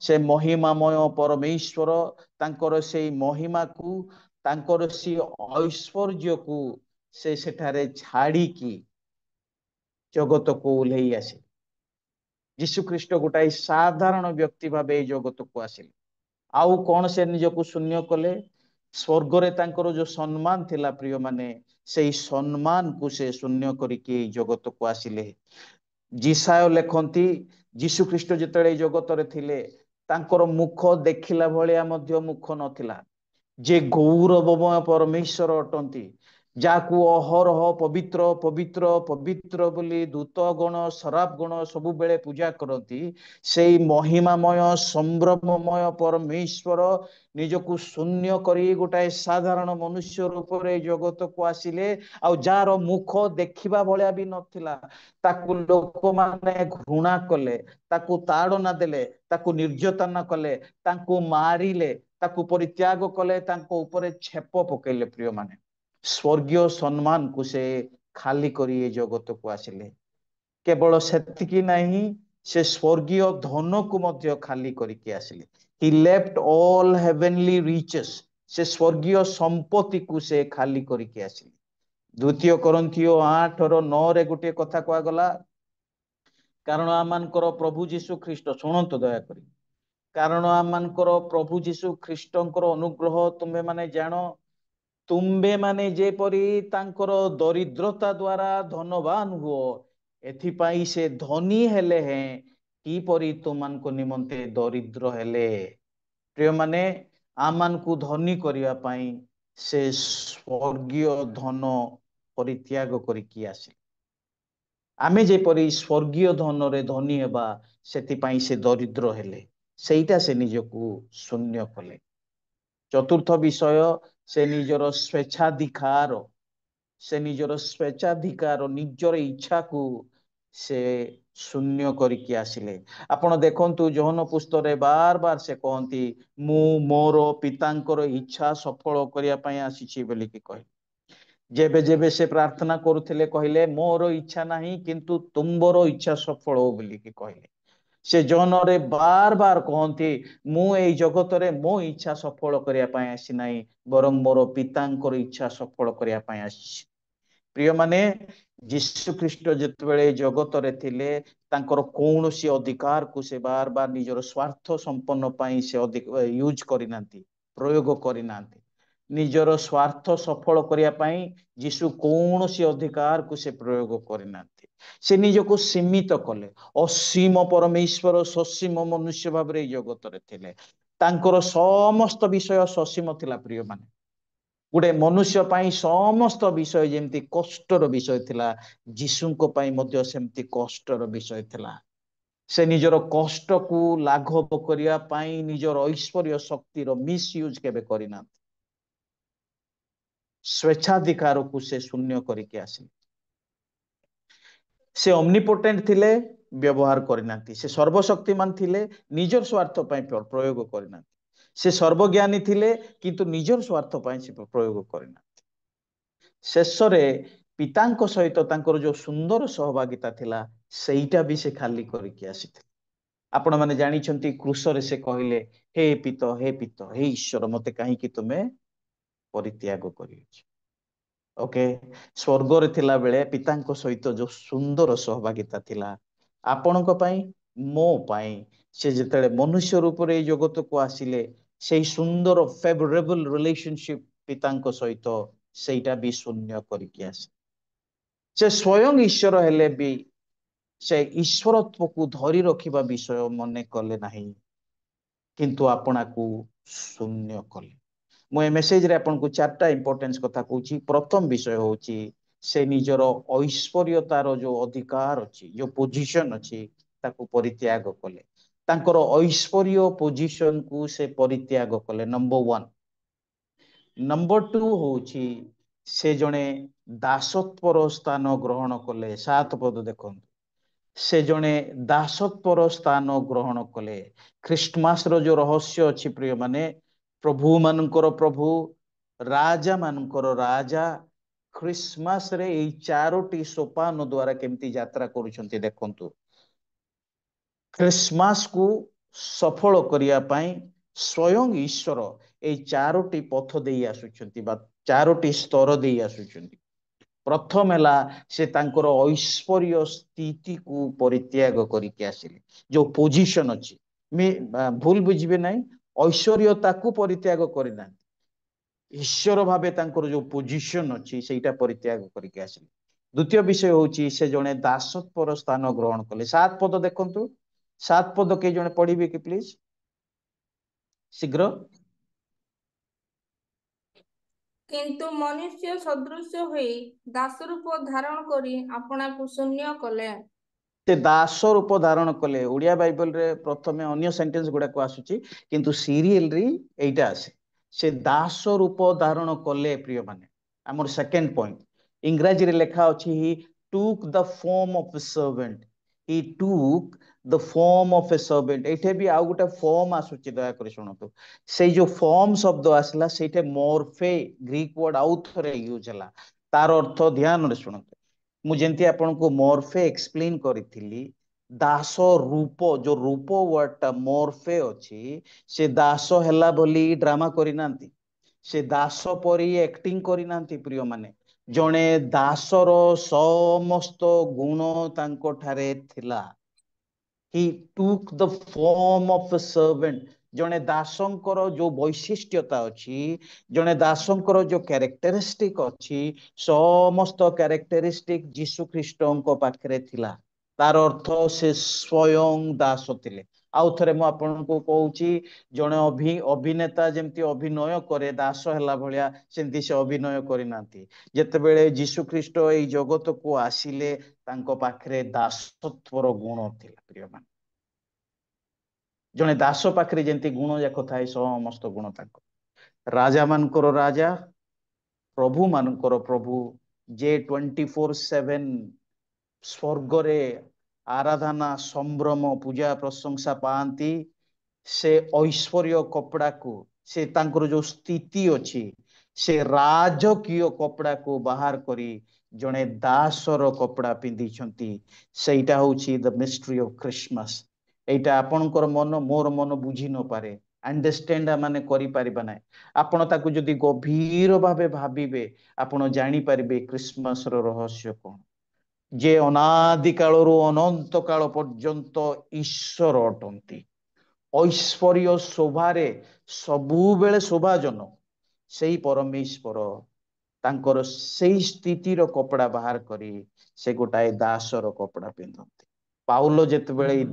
ସେ ମହିମାମୟ ପରମେଶ୍ୱର ତାଙ୍କର ସେଇ ମହିମାକୁ, ତାଙ୍କର ସେଇ ଐଶ୍ୱର୍ଯ୍ୟକୁ ସେ ସେଠାରେ ଛାଡିକି ଜଗତକୁ ଓହ୍ଲେଇ ଆସିଲେ। ଯୀଶୁ ଖ୍ରୀଷ୍ଟ ଗୋଟାଏ ସାଧାରଣ ବ୍ୟକ୍ତି ଭାବେ ଏଇ ଜଗତକୁ ଆସିଲେ। ଆଉ କଣ ସେ ନିଜକୁ ଶୂନ୍ୟ କଲେ? ସ୍ୱର୍ଗରେ ତାଙ୍କର ଯୋଉ ସମ୍ମାନ ଥିଲା, ପ୍ରିୟ ମାନେ, ସେଇ ସମ୍ମାନକୁ ସେ ଶୂନ୍ୟ କରିକି ଏଇ ଜଗତକୁ ଆସିଲେ। ଯିଶାୟ ଲେଖନ୍ତି, ଯୀଶୁ ଖ୍ରୀଷ୍ଟ ଯେତେବେଳେ ଏଇ ଜଗତରେ ଥିଲେ, ତାଙ୍କର ମୁଖ ଦେଖିଲା ଭଳିଆ ମଧ୍ୟ ମୁଖ ନଥିଲା। ଯେ ଗୌରବମୟ ପରମେଶ୍ୱର ଅଟନ୍ତି, ଯାହାକୁ ଅହରହ ପବିତ୍ର ପବିତ୍ର ପବିତ୍ର ବୋଲି ଦୂତ ଗଣ ସରାଫ ଗଣ ସବୁବେଳେ ପୂଜା କରନ୍ତି, ସେଇ ମହିମାମୟ ସମ୍ଭ୍ରମମୟ ପରମେଶ୍ୱର ନିଜକୁ ଶୂନ୍ୟ କରି ଗୋଟାଏ ସାଧାରଣ ମନୁଷ୍ୟ ରୂପରେ ଜଗତକୁ ଆସିଲେ। ଆଉ ଯାହାର ମୁଖ ଦେଖିବା ଭଳିଆ ବି ନଥିଲା, ତାକୁ ଲୋକମାନେ ଘୃଣା କଲେ, ତାକୁ ତାଡନା ଦେଲେ, ତାକୁ ନିର୍ଯାତନା କଲେ, ତାଙ୍କୁ ମାରିଲେ, ତାକୁ ପରିତ୍ୟାଗ କଲେ, ତାଙ୍କ ଉପରେ ଛେପ ପକେଇଲେ। ପ୍ରିୟ ମାନେ, ସ୍ୱର୍ଗୀୟ ସମ୍ମାନକୁ ସେ ଖାଲି କରି ଏ ଜଗତକୁ ଆସିଲେ। କେବଳ ସେତିକି ନାହିଁ, ସେ ସ୍ୱର୍ଗୀୟ ଧନକୁ ମଧ୍ୟ ଖାଲି କରିକି ଆସିଲେ। He left all heavenly riches. ସେ ସ୍ୱର୍ଗୀୟ ସମ୍ପତ୍ତିକୁ ସେ ଖାଲି କରିକି ଆସିଲେ। ଦ୍ୱିତୀୟ କରିନ୍ଥୀୟ 8:9 ଗୋଟିଏ କଥା କୁହାଗଲା, କାରଣ ଆମମାନଙ୍କର ପ୍ରଭୁ ଯୀଶୁ ଖ୍ରୀଷ୍ଟ, ଶୁଣନ୍ତୁ ଦୟାକରି, କାରଣ ଆମମାନଙ୍କର ପ୍ରଭୁ ଯୀଶୁ ଖ୍ରୀଷ୍ଟଙ୍କର ଅନୁଗ୍ରହ ତୁମେ ମାନେ ଜାଣ, ତୁମ୍ଭେ ମାନେ ଯେପରି ତାଙ୍କର ଦରିଦ୍ରତା ଦ୍ଵାରା ଧନବାନ ହୁଅ, ଏଥିପାଇଁ ସେ ଧନୀ ହେଲେ ହେଁ କିପରି ତୁମମାନଙ୍କ ନିମନ୍ତେ ଦରିଦ୍ର ହେଲେ। ପ୍ରିୟମାନେ, ଆମମାନଙ୍କୁ ଧନୀ କରିବା ପାଇଁ ସେ ସ୍ୱର୍ଗୀୟ ଧନ ପରିତ୍ୟାଗ କରିକି ଆସିଲେ। ଆମେ ଯେପରି ସ୍ୱର୍ଗୀୟ ଧନରେ ଧନୀ ହେବା, ସେଥିପାଇଁ ସେ ଦରିଦ୍ର ହେଲେ। ସେଇଟା ସେ ନିଜକୁ ଶୂନ୍ୟ କଲେ। ଚତୁର୍ଥ ବିଷୟ, ସେ ନିଜର ସ୍ୱେଚ୍ଛାଧିକାର, ସେ ନିଜର ସ୍ୱେଚ୍ଛାଧିକାର, ନିଜର ଇଚ୍ଛାକୁ ସେ ଶୂନ୍ୟ କରିକି ଆସିଲେ। ଆପଣ ଦେଖନ୍ତୁ, ଯୋହନ ପୁସ୍ତକରେ ବାର ବାର ସେ କହନ୍ତି, ମୁଁ ମୋର ପିତାଙ୍କର ଇଚ୍ଛା ସଫଳ କରିବା ପାଇଁ ଆସିଛି ବୋଲିକି କहे। ଯେବେ ଯେବେ ସେ ପ୍ରାର୍ଥନା କରୁଥିଲେ, କହିଲେ ମୋର ଇଚ୍ଛା ନାହିଁ କିନ୍ତୁ ତୁମ୍ଭର ଇଚ୍ଛା ସଫଳ ହଉ ବୋଲିକି କହିଲେ। ସେ ଜହନରେ ବାର ବାର କହନ୍ତି, ମୁଁ ଏଇ ଜଗତରେ ମୋ ଇଚ୍ଛା ସଫଳ କରିବା ପାଇଁ ଆସିନାହିଁ, ବରଂ ମୋର ପିତାଙ୍କର ଇଚ୍ଛା ସଫଳ କରିବା ପାଇଁ ଆସିଛି। ପ୍ରିୟମାନେ, ଯୀଶୁ ଖ୍ରୀଷ୍ଟ ଯେତେବେଳେ ଜଗତରେ ଥିଲେ, ତାଙ୍କର କୌଣସି ଅଧିକାରକୁ ସେ ବାର ବାର ନିଜର ସ୍ୱାର୍ଥ ସମ୍ପନ୍ନ ପାଇଁ ସେ ୟୁଜ କରିନାହାନ୍ତି, ପ୍ରୟୋଗ କରିନାହାନ୍ତି। ନିଜର ସ୍ୱାର୍ଥ ସଫଳ କରିବା ପାଇଁ ଯୀଶୁ କୌଣସି ଅଧିକାରକୁ ସେ ପ୍ରୟୋଗ କରିନାହାନ୍ତି। ସେ ନିଜକୁ ସୀମିତ କଲେ। ଅସୀମ ପରମେଶ୍ୱର ସସୀମ ମନୁଷ୍ୟ ଭାବରେ ଏଇ ଜଗତରେ ଥିଲେ। ତାଙ୍କର ସମସ୍ତ ବିଷୟ ସସୀମ ଥିଲା ପ୍ରିୟମାନେ। ଗୋଟେ ମନୁଷ୍ୟ ପାଇଁ ସମସ୍ତ ବିଷୟ ଯେମିତି କଷ୍ଟର ବିଷୟ ଥିଲା, ଯୀଶୁଙ୍କ ପାଇଁ ମଧ୍ୟ ସେମିତି କଷ୍ଟର ବିଷୟ ଥିଲା। ସେ ନିଜର କଷ୍ଟକୁ ଲାଘବ କରିବା ପାଇଁ ନିଜର ଐଶ୍ୱର୍ଯ୍ୟ ଶକ୍ତିର ମିସୟୁଜ କେବେ କରିନାହାନ୍ତି। ସ୍ୱେଚ୍ଛାଧିକାରକୁ ସେ ଶୂନ୍ୟ କରିକି ଆସିଲେ। ସେ omnipotent ଥିଲେ, ବ୍ୟବହାର କରିନାହାନ୍ତି। ସେ ସର୍ବଶକ୍ତିମାନ ଥିଲେ, ନିଜର ସ୍ୱାର୍ଥ ପାଇଁ ପ୍ରୟୋଗ କରିନାହାନ୍ତି। ସେ ସର୍ବଜ୍ଞାନୀ ଥିଲେ, କିନ୍ତୁ ନିଜର ସ୍ୱାର୍ଥ ପାଇଁ ସେ ପ୍ରୟୋଗ କରିନାହାନ୍ତି। ଶେଷରେ ପିତାଙ୍କ ସହିତ ତାଙ୍କର ଯୋଉ ସୁନ୍ଦର ସହଭାଗିତା ଥିଲା, ସେଇଟା ବି ସେ ଖାଲି କରିକି ଆସିଥିଲେ। ଆପଣମାନେ ଜାଣିଛନ୍ତି କ୍ରୁଶରେ ସେ କହିଲେ, ହେ ପିତ, ହେ ପିତ, ହେ ଈଶ୍ୱର, ମତେ କାହିଁକି ତୁମେ ପରିତ୍ୟାଗ କରିଅଛ? ଓକେ, ସ୍ୱର୍ଗରେ ଥିଲା ବେଳେ ପିତାଙ୍କ ସହିତ ଯୋଉ ସୁନ୍ଦର ସହଭାଗିତା ଥିଲା, ଆପଣଙ୍କ ପାଇଁ, ମୋ ପାଇଁ, ସେ ଯେତେବେଳେ ମନୁଷ୍ୟ ରୂପରେ ଏଇ ଜଗତକୁ ଆସିଲେ, ସେଇ ସୁନ୍ଦର ଫେଭରେବଲ ରିଲେସନସିପ ପିତାଙ୍କ ସହିତ, ସେଇଟା ବି ଶୂନ୍ୟ କରିକି ଆସେ। ସେ ସ୍ୱୟଂ ଈଶ୍ୱର ହେଲେ ବି ସେ ଈଶ୍ୱରତ୍ୱକୁ ଧରି ରଖିବା ବିଷୟ ମନେ କଲେ ନାହିଁ, କିନ୍ତୁ ଆପଣାକୁ ଶୂନ୍ୟ କଲେ। ମୁଁ ଏ ମେସେଜରେ ଆପଣଙ୍କୁ 4ଟା ଇମ୍ପୋର୍ଟାନ୍ସ କଥା କହୁଛି। ପ୍ରଥମ ବିଷୟ ହଉଛି ସେ ନିଜର ଐଶ୍ୱର୍ଯ୍ୟତାର ଯୋଉ ଅଧିକାର ଅଛି, ଯୋଉ ପୋଜିସନ ଅଛି, ତାକୁ ପରିତ୍ୟାଗ କଲେ। ତାଙ୍କର ଐଶ୍ୱର୍ଯ୍ୟ ପୋଜିସନକୁ ସେ ପରିତ୍ୟାଗ କଲେ, ନମ୍ବର 1। ନମ୍ବର 2 ହଉଛି ସେ ଜଣେ ଦାସତ୍ୱର ସ୍ଥାନ ଗ୍ରହଣ କଲେ। 7 ପଦ ଦେଖନ୍ତୁ, ସେ ଜଣେ ଦାସତ୍ୱର ସ୍ଥାନ ଗ୍ରହଣ କଲେ। ଖ୍ରୀଷ୍ଟମାସର ଯୋଉ ରହସ୍ୟ ଅଛି ପ୍ରିୟମାନେ, ପ୍ରଭୁ ମାନଙ୍କର ପ୍ରଭୁ, ରାଜା ମାନଙ୍କର ରାଜା, ଖ୍ରୀଷ୍ଟମାସରେ ଏଇ 4ଟି ସୋପାନ ଦ୍ୱାରା କେମିତି ଯାତ୍ରା କରୁଛନ୍ତି ଦେଖନ୍ତୁ। ଖ୍ରୀଷ୍ଟମାସକୁ ସଫଳ କରିବା ପାଇଁ ସ୍ୱୟଂ ଈଶ୍ୱର ଏଇ 4ଟି ପଥ ଦେଇ ଆସୁଛନ୍ତି ବା 4ଟି ସ୍ତର ଦେଇ ଆସୁଛନ୍ତି। ପ୍ରଥମ ହେଲା ସେ ତାଙ୍କର ଐଶ୍ୱର୍ଯ୍ୟ ସ୍ଥିତିକୁ ପରିତ୍ୟାଗ କରିକି ଆସିଲେ। ଯୋଉ ପୋଜିସନ ଅଛି, ଭୁଲ ବୁଝିବେ ନାହିଁ, ଐଶ୍ୱର୍ଯ୍ୟତାକୁ ପରିତ୍ୟାଗ କରିନାହାନ୍ତି। ଈଶ୍ୱର ଭାବେ ତାଙ୍କର ଯୋଉ ପୋଜିସନ ଅଛି, ସେଇଟା ପରିତ୍ୟାଗ କରିକି ଆସିଲେ। ଦ୍ୱିତୀୟ ବିଷୟ ହଉଛି ସେ ଜଣେ ଦାସତ୍ୱର ସ୍ଥାନ ଗ୍ରହଣ କଲେ। 7 ପଦ ଦେଖନ୍ତୁ, 7 ପଦ କେହି ଜଣେ ପଢିବେ କି ପ୍ଲିଜ, ଶୀଘ୍ର। କିନ୍ତୁ ମନୁଷ୍ୟ ସଦୃଶ ହୋଇ ଦାସ ରୂପ ଧାରଣ କରି ଆପଣାକୁ ଶୂନ୍ୟ କଲେ। ସେ ଦାସ ରୂପ ଧାରଣ କଲେ। ଓଡିଆ ବାଇବଲରେ ପ୍ରଥମେ ଅନ୍ୟ ସେଣ୍ଟେନ୍ସ ଗୁଡାକ ଆସୁଛି, କିନ୍ତୁ ସିରିଏଲରେ ଏଇଟା ଆସେ, ସେ ଦାସ ରୂପ ଧାରଣ କଲେ। ପ୍ରିୟମାନେ, ଆମର ସେକେଣ୍ଡ ପଏଣ୍ଟ, ଇଂରାଜୀରେ ଲେଖା ଅଛି he took the form of a servant. He took the form of a servant. ଏଇଠି ବି ଆଉ ଗୋଟେ ଫର୍ମ ଆସୁଛି, ଦୟାକରି ଶୁଣନ୍ତୁ। ସେଇ ଯୋଉ ଫର୍ମ ଶବ୍ଦ ଆସିଲା, ସେଇଟା ମୋରଫେ, ଗ୍ରୀକ ୱାର୍ଡ ଆଉ ଥରେ ୟୁଜ ହେଲା। ତାର ଅର୍ଥ ଧ୍ୟାନରେ ଶୁଣନ୍ତୁ। ମୁଁ ଯେମିତି ଆପଣଙ୍କୁ ମୋରଫେ ଏକ୍ସପ୍ଲେନ କରିଥିଲି, ଦାସ ରୂପ, ଯୋଉ ରୂପ ୱାର୍ଡଟା ମୋରଫେ ଅଛି, ସେ ଦାସ ହେଲା ବୋଲି ଡ୍ରାମା କରିନାହାନ୍ତି, ସେ ଦାସ ପରି ଆକ୍ଟିଂ କରିନାହାନ୍ତି। ପ୍ରିୟମାନେ, ଜଣେ ଦାସର ସମସ୍ତ ଗୁଣ ତାଙ୍କ ଠାରେ ଥିଲା। He took the form of a servant. ଜଣେ ଦାସଙ୍କର ଯୋଉ ବୈଶିଷ୍ଟ୍ୟତା ଅଛି, ଜଣେ ଦାସଙ୍କର ଯୋଉ କ୍ୟାରେକ୍ଟରିଷ୍ଟିକ ଅଛି, ସମସ୍ତ କ୍ୟାରେକ୍ଟରିଷ୍ଟିକ ଯୀଶୁ ଖ୍ରୀଷ୍ଟଙ୍କ ପାଖରେ ଥିଲା। ତାର ଅର୍ଥ ସେ ସ୍ୱୟଂ ଦାସ ଥିଲେ। ଆଉ ଥରେ ମୁଁ ଆପଣଙ୍କୁ କହୁଛି, ଜଣେ ଅଭିନେତା ଯେମିତି ଅଭିନୟ କରେ ଦାସ ହେଲା ଭଳିଆ, ସେମିତି ସେ ଅଭିନୟ କରିନାହାନ୍ତି। ଯେତେବେଳେ ଯୀଶୁ ଖ୍ରୀଷ୍ଟ ଏଇ ଜଗତକୁ ଆସିଲେ, ତାଙ୍କ ପାଖରେ ଦାସତ୍ୱର ଗୁଣ ଥିଲା। ପ୍ରିୟମାନେ, ଜଣେ ଦାସ ପାଖରେ ଯେମିତି ଗୁଣ ଯାକ ଥାଏ, ସମସ୍ତ ଗୁଣ ତାଙ୍କ। ରାଜା ମାନଙ୍କର ରାଜା, ପ୍ରଭୁ ମାନଙ୍କର ପ୍ରଭୁ, ଯେ 24/7 ସ୍ୱର୍ଗରେ ଆରାଧନା, ସମ୍ଭ୍ରମ, ପୂଜା, ପ୍ରଶଂସା ପାଆନ୍ତି। ସେ ଐଶ୍ୱର୍ଯ୍ୟ କପଡାକୁ, ସେ ତାଙ୍କର ଯୋଉ ସ୍ଥିତି ଅଛି, ସେ ରାଜକୀୟ କପଡାକୁ ବାହାର କରି ଜଣେ ଦାସର କପଡା ପିନ୍ଧିଛନ୍ତି। ସେଇଟା ହଉଛି ଦ ମିଷ୍ଟ୍ରି ଅଫ ଖ୍ରୀଷ୍ଟମାସ। এইটা ଆପଣଙ୍କର ମନ, ମୋର ମନ ବୁଝି ନପାରେ, ଆଣ୍ଡରଷ୍ଟାଣ୍ଡ ମାନେ କରିପାରିବା ନାହିଁ। ଆପଣ ତାକୁ ଯଦି ଗଭୀର ଭାବେ ଭାବିବେ, ଆପଣ ଜାଣିପାରିବେ ଖ୍ରୀଷ୍ଟମାସର ରହସ୍ୟ କଣ। ଯେ ଅନାଦି କାଳରୁ ଅନନ୍ତ କାଳ ପର୍ଯ୍ୟନ୍ତ ଈଶ୍ୱର ଅଟନ୍ତି, ଐଶ୍ୱର୍ଯ୍ୟ ଶୋଭାରେ ସବୁବେଳେ ଶୋଭାଜନକ, ସେଇ ପରମେଶ୍ୱର ତାଙ୍କର ସେଇ ସ୍ଥିତିର କପଡ଼ା ବାହାର କରି ସେ ଗୋଟାଏ ଦାସର କପଡ଼ା ପିନ୍ଧନ୍ତି। ପାଉଲ ଯେତେବେଳେ ଏଇ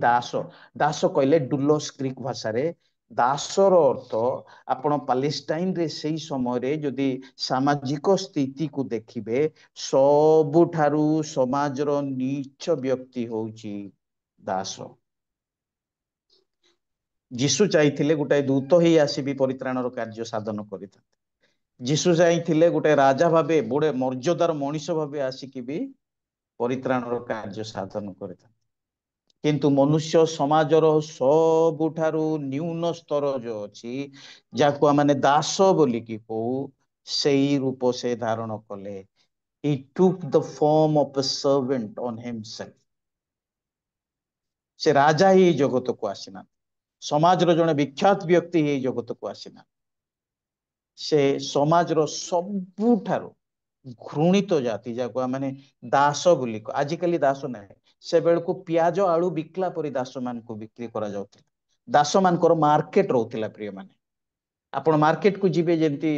ଦାସ କହିଲେ ଡୁଲୋସ୍ ଗ୍ରୀକ୍ ଭାଷାରେ ଦାସର ଅର୍ଥ, ଆପଣ ପାଲେଷ୍ଟାଇନରେ ସେଇ ସମୟରେ ଯଦି ସାମାଜିକ ସ୍ଥିତିକୁ ଦେଖିବେ, ସବୁଠାରୁ ସମାଜର ନୀଚ ବ୍ୟକ୍ତି ହଉଛି ଦାସ। ଯୀଶୁ ଚାହିଁଥିଲେ ଗୋଟାଏ ଦୂତ ହେଇ ଆସିବି ପରିତ୍ରାଣର କାର୍ଯ୍ୟ ସାଧନ କରିଥାନ୍ତେ। ଯୀଶୁ ଚାହିଁଥିଲେ ଗୋଟେ ରାଜା ଭାବେ, ଗୋଟେ ମର୍ଯ୍ୟାଦାର ମଣିଷ ଭାବେ ଆସିକି ବି ପରିତ୍ରାଣର କାର୍ଯ୍ୟ ସାଧନ କରିଥାନ୍ତେ। କିନ୍ତୁ ମନୁଷ୍ୟ ସମାଜର ସବୁଠାରୁ ନ୍ୟୁନ ସ୍ତର ଯୋଉ ଅଛି, ଯାହାକୁ ଆମେ ଦାସ ବୋଲିକି କହୁ, ସେଇ ରୂପ ସେ ଧାରଣ କଲେ। He took the form of a servant on himself. ସେ ରାଜା ହିଁ ଏଇ ଜଗତକୁ ଆସିନାହାନ୍ତି, ସମାଜର ଜଣେ ବିଖ୍ୟାତ ବ୍ୟକ୍ତି ଏଇ ଜଗତକୁ ଆସିନାହାନ୍ତି। ସେ ସମାଜର ସବୁଠାରୁ ଘୃଣିତ ଜାତି, ଯାହାକୁ ଆମେ ଦାସ ବୋଲି କହୁ। ଆଜିକାଲି ଦାସ ନାହିଁ, ସେବେଳକୁ ପିଆଜ ଆଳୁ ବିକିଲା ପରି ଦାସ ମାନଙ୍କୁ ବିକ୍ରି କରାଯାଉଥିଲା। ଦାସ ମାନଙ୍କର ମାର୍କେଟ ରହୁଥିଲା। ପ୍ରିୟମାନେ, ଆପଣ ମାର୍କେଟକୁ ଯିବେ, ଯେମିତି